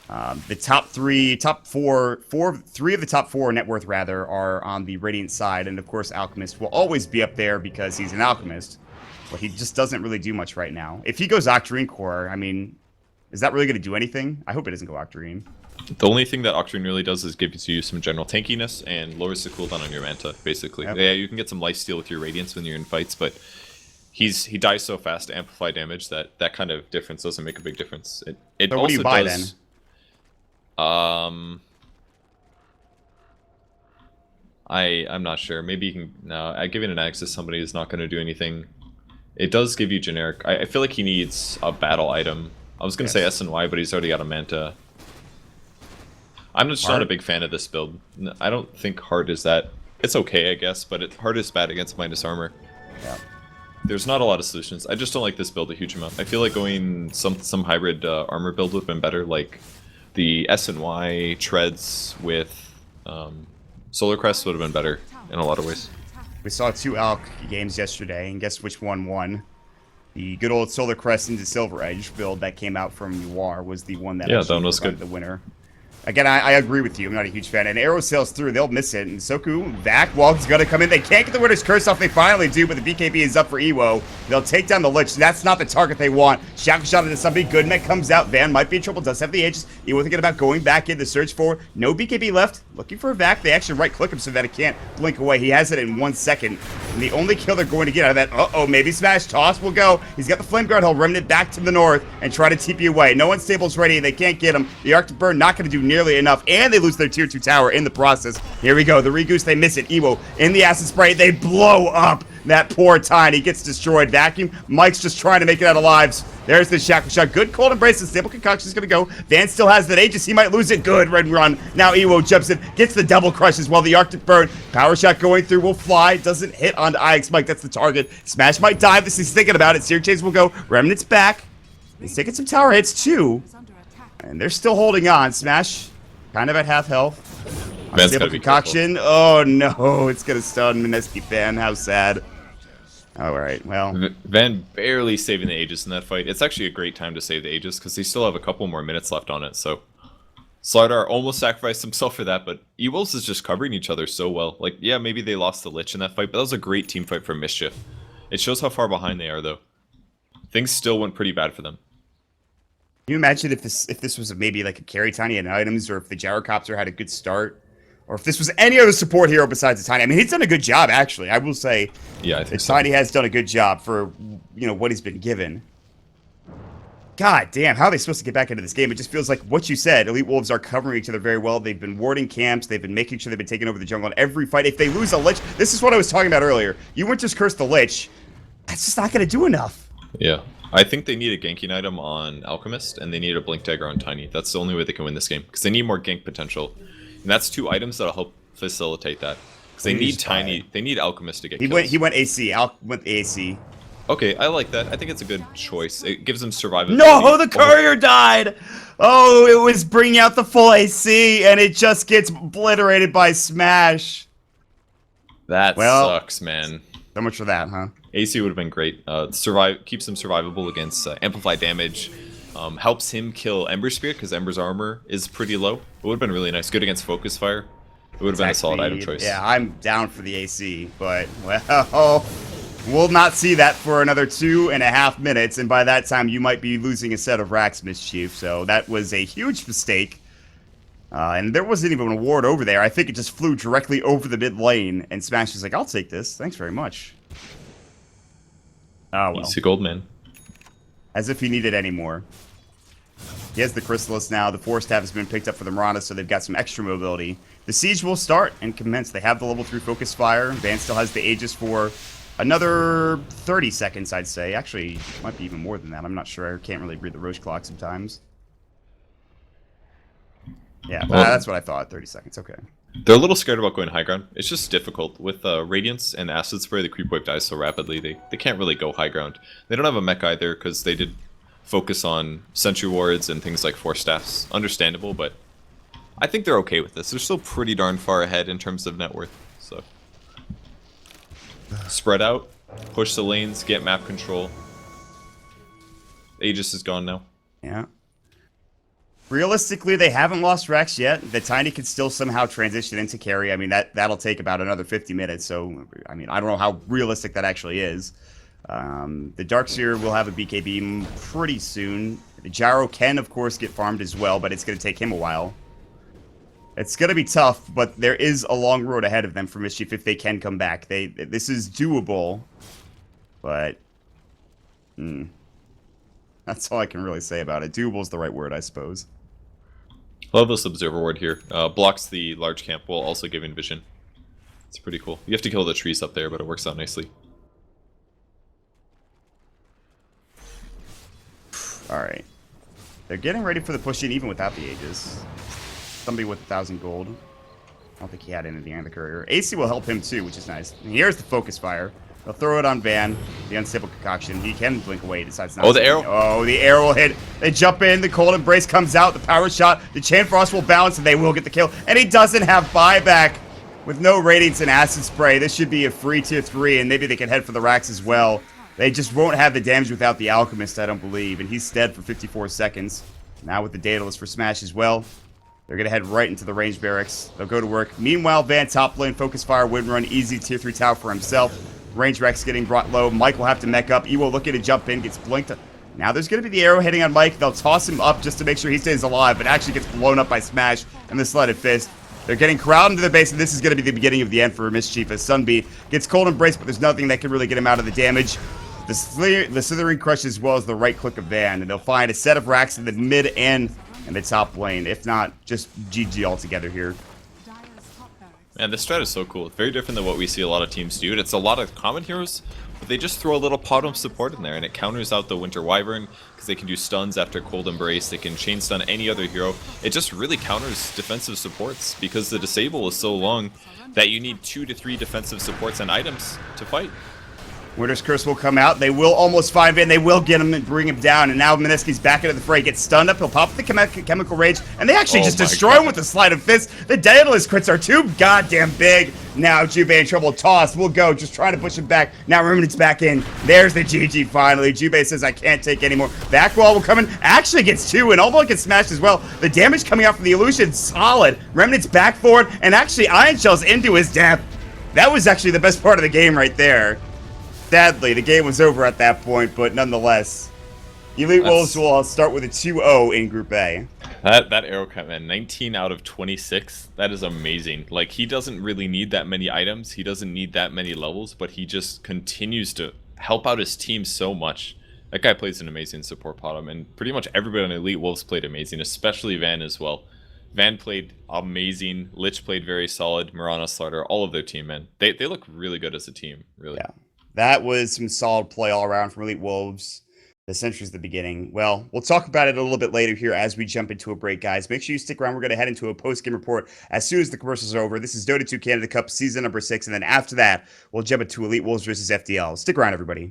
S1: The three of the top four net worth rather are on the Radiant side, and of course Alchemist will always be up there because he's an Alchemist. But he just doesn't really do much right now. If he goes Octarine Core, I mean, is that really going to do anything? I hope it doesn't go Octarine.
S2: The only thing that Octarine really does is gives you some general tankiness and lowers the cooldown on your Manta, basically.
S1: Yep.
S2: Yeah, you can get some lifesteal with your Radiance when you're in fights, but he dies so fast to amplify damage that kind of difference doesn't make a big difference. It
S1: So
S2: also
S1: what do you buy
S2: does,
S1: then?
S2: I'm not sure. Maybe you can... No, giving an axe to somebody is not going to do anything. It does give you generic... I feel like he needs a battle item. I was going to say S and Y, but he's already got a Manta. I'm just not a big fan of this build. I don't think Heart is that... It's okay, I guess, but Heart is bad against minus armor.
S1: Yeah.
S2: There's not a lot of solutions. I just don't like this build a huge amount. I feel like going some hybrid armor build would have been better, like the S and Y treads with Solar Crest would have been better in a lot of ways.
S1: We saw 2 Alch games yesterday, and guess which one won? The good old Solar Crest into Silver Edge build that came out from UR was the one that
S2: that was good.
S1: The winner. Again, I agree with you. I'm not a huge fan. And Arrow sails through. They'll miss it. And Soku, Vac, Walk's going to come in. They can't get the Winter's Curse off. They finally do, but the BKB is up for Ewo. They'll take down the Lich. That's not the target they want. Shackle shot into somebody. Goodmech comes out. Van might be in trouble. Does have the Aegis. Ewo thinking about going back in to search for. No BKB left. Looking for a Vac. They actually right-click him so that it can't blink away. He has it in 1 second. And the only kill they're going to get out of that, uh-oh, maybe Smash. Toss will go. He's got the Flame Guard. He'll remnant back to the north and try to TP away. No one stable's ready. They can't get him. The Arctic Burn not going to do nearly enough. And they lose their tier 2 tower in the process. Here we go. The Regoose, they miss it. Ewo in the acid spray. They blow up that poor Tiny. Gets destroyed. Vacuum. Mike's just trying to make it out of lives. There's the shackle shot. Good cold embrace. The stable concoction's going to go. Van still has that Aegis. He might lose it. Good red run. Now Ewo jumps in. Gets the double crush as well. The Arctic Burn. Power shot going through. Will fly. Doesn't hit onto IX Mike. That's the target. Smash might dive. This is thinking about it. Sear Chase will go. Remnant's back. He's taking some tower hits too. And they're still holding on. Smash kind of at half health. Unstable concoction. Careful. Oh no, it's gonna stun Mineski Van. How sad. Alright, well.
S2: Van barely saving the Aegis in that fight. It's actually a great time to save the Aegis because they still have a couple more minutes left on it. So Slardar almost sacrificed himself for that, but Ewolves is just covering each other so well. Like, yeah, maybe they lost the Lich in that fight, but that was a great team fight for Mischief. It shows how far behind they are, though. Things still went pretty bad for them.
S1: Can you imagine if this was maybe like a carry Tiny and items, or if the Gyrocopter had a good start, or if this was any other support hero besides the Tiny? I mean, he's done a good job, actually. I will say,
S2: yeah, I think
S1: Tiny has done a good job for what he's been given. God damn, how are they supposed to get back into this game? It just feels like what you said. Elite Wolves are covering each other very well. They've been warding camps. They've been making sure they've been taking over the jungle in every fight. If they lose a Lich, this is what I was talking about earlier. You wouldn't just curse the Lich. That's just not going to do enough.
S2: Yeah. I think they need a ganking item on Alchemist, and they need a Blink Dagger on Tiny. That's the only way they can win this game, because they need more gank potential. And that's 2 items that'll help facilitate that. Because they need Tiny, they need Alchemist to get kills.
S1: He went AC. Went AC.
S2: Okay, I like that. I think it's a good choice. It gives them survivability.
S1: No, the courier died! Oh, it was bringing out the full AC, and it just gets obliterated by Smash.
S2: That sucks, man.
S1: So much for that, huh?
S2: AC would have been great. Keeps him survivable against amplified damage. Helps him kill Ember Spirit because Ember's armor is pretty low. It would have been really nice. Good against Focus Fire. It would have been a solid item choice.
S1: Yeah, I'm down for the AC, but well, we'll not see that for another 2.5 minutes, and by that time you might be losing a set of racks, Mischief. So that was a huge mistake. And there wasn't even a ward over there. I think it just flew directly over the mid lane, and Smash was like, I'll take this. Thanks very much. Oh, well.
S2: Easy gold, man.
S1: As if he needed any more. He has the Chrysalis now. The Force Staff has been picked up for the Mirana, so they've got some extra mobility. The Siege will start and commence. They have the level 3 Focus Fire. Van still has the Aegis for another 30 seconds, I'd say. Actually, might be even more than that. I'm not sure. I can't really read the Roche clock sometimes. Yeah, well, that's what I thought. 30 seconds. Okay.
S2: They're a little scared about going high ground. It's just difficult. With Radiance and Acid Spray, the creep wave dies so rapidly, they can't really go high ground. They don't have a mech either, because they did focus on Sentry Wards and things like Force Staffs. Understandable, but I think they're okay with this. They're still pretty darn far ahead in terms of net worth. So spread out, push the lanes, get map control. Aegis is gone now.
S1: Yeah. Realistically, they haven't lost Rex yet. The Tiny could still somehow transition into carry. I mean, that'll take about another 50 minutes. So, I mean, I don't know how realistic that actually is. The Darkseer will have a BK Beam pretty soon. The Gyro can, of course, get farmed as well, but it's going to take him a while. It's going to be tough, but there is a long road ahead of them for Mischief if they can come back. This is doable, but that's all I can really say about it. Doable is the right word, I suppose.
S2: Love this Observer Ward here. Blocks the large camp while also giving vision. It's pretty cool. You have to kill the trees up there, but it works out nicely.
S1: Alright. They're getting ready for the push-in even without the Aegis. Somebody with 1,000 gold. I don't think he had anything on the courier. AC will help him too, which is nice. And here's the focus fire. They'll throw it on Van, the unstable concoction. He can blink away, decides not to.
S2: Oh, the arrow.
S1: Oh, the arrow will hit. They jump in, the cold embrace comes out, the power shot, the chain frost will balance, and they will get the kill. And he doesn't have buyback. With no radiance and acid spray, this should be a free tier 3, and maybe they can head for the racks as well. They just won't have the damage without the Alchemist, I don't believe. And he's dead for 54 seconds. Now with the Daedalus for Smash as well. They're going to head right into the range barracks. They'll go to work. Meanwhile, Van top lane, focus fire, wind run, easy tier 3 tower for himself. Range Rex getting brought low. Mike will have to mech up. Ewo looking to jump in, gets blinked. Now there's going to be the arrow hitting on Mike. They'll toss him up just to make sure he stays alive, but actually gets blown up by Smash and the Sleight of Fist. They're getting crowded into the base, and this is going to be the beginning of the end for Mischief as Sunbeat gets cold embrace, but there's nothing that can really get him out of the damage. The Slithering Crush as well as the right click of Van, and they'll find a set of racks in the mid and in the top lane. If not, just GG altogether here.
S2: Man, this strat is so cool. It's very different than what we see a lot of teams do. It's a lot of common heroes, but they just throw a little Potom support in there, and it counters out the Winter Wyvern, because they can do stuns after Cold Embrace, they can chain stun any other hero. It just really counters defensive supports, because the disable is so long that you need 2 to 3 defensive supports and items to fight.
S1: Winter's Curse will come out. They will almost find Van. They will get him and bring him down. And now Mineski's back into the fray. Gets stunned up. He'll pop the chemical rage. And they actually just destroy him with the Sleight of Fist. The Daedalus crits are too goddamn big. Now Jubei in trouble. Toss. We'll go. Just trying to push him back. Now Remnant's back in. There's the GG finally. Jubei says, I can't take anymore. Back wall will come in. Actually gets 2. And Albo gets smashed as well. The damage coming out from the illusion, solid. Remnant's back forward. And actually Iron Shell's into his death. That was actually the best part of the game right there. Sadly, the game was over at that point, but nonetheless, Elite Wolves will start with a 2-0 in Group A.
S2: That arrow cut, man, 19 out of 26. That is amazing. Like, he doesn't really need that many items. He doesn't need that many levels, but he just continues to help out his team so much. That guy plays an amazing support Potom, and pretty much everybody on Elite Wolves played amazing, especially Van as well. Van played amazing. Lich played very solid. Mirana, Slaughter, all of their team, man. They look really good as a team, really.
S1: Yeah. That was some solid play all around from Elite Wolves. The Sentry's the beginning. Well, we'll talk about it a little bit later here as we jump into a break, guys. Make sure you stick around. We're going to head into a post-game report as soon as the commercials are over. This is Dota 2 Canada Cup Season number 6, and then after that, we'll jump into Elite Wolves versus FDL. Stick around, everybody.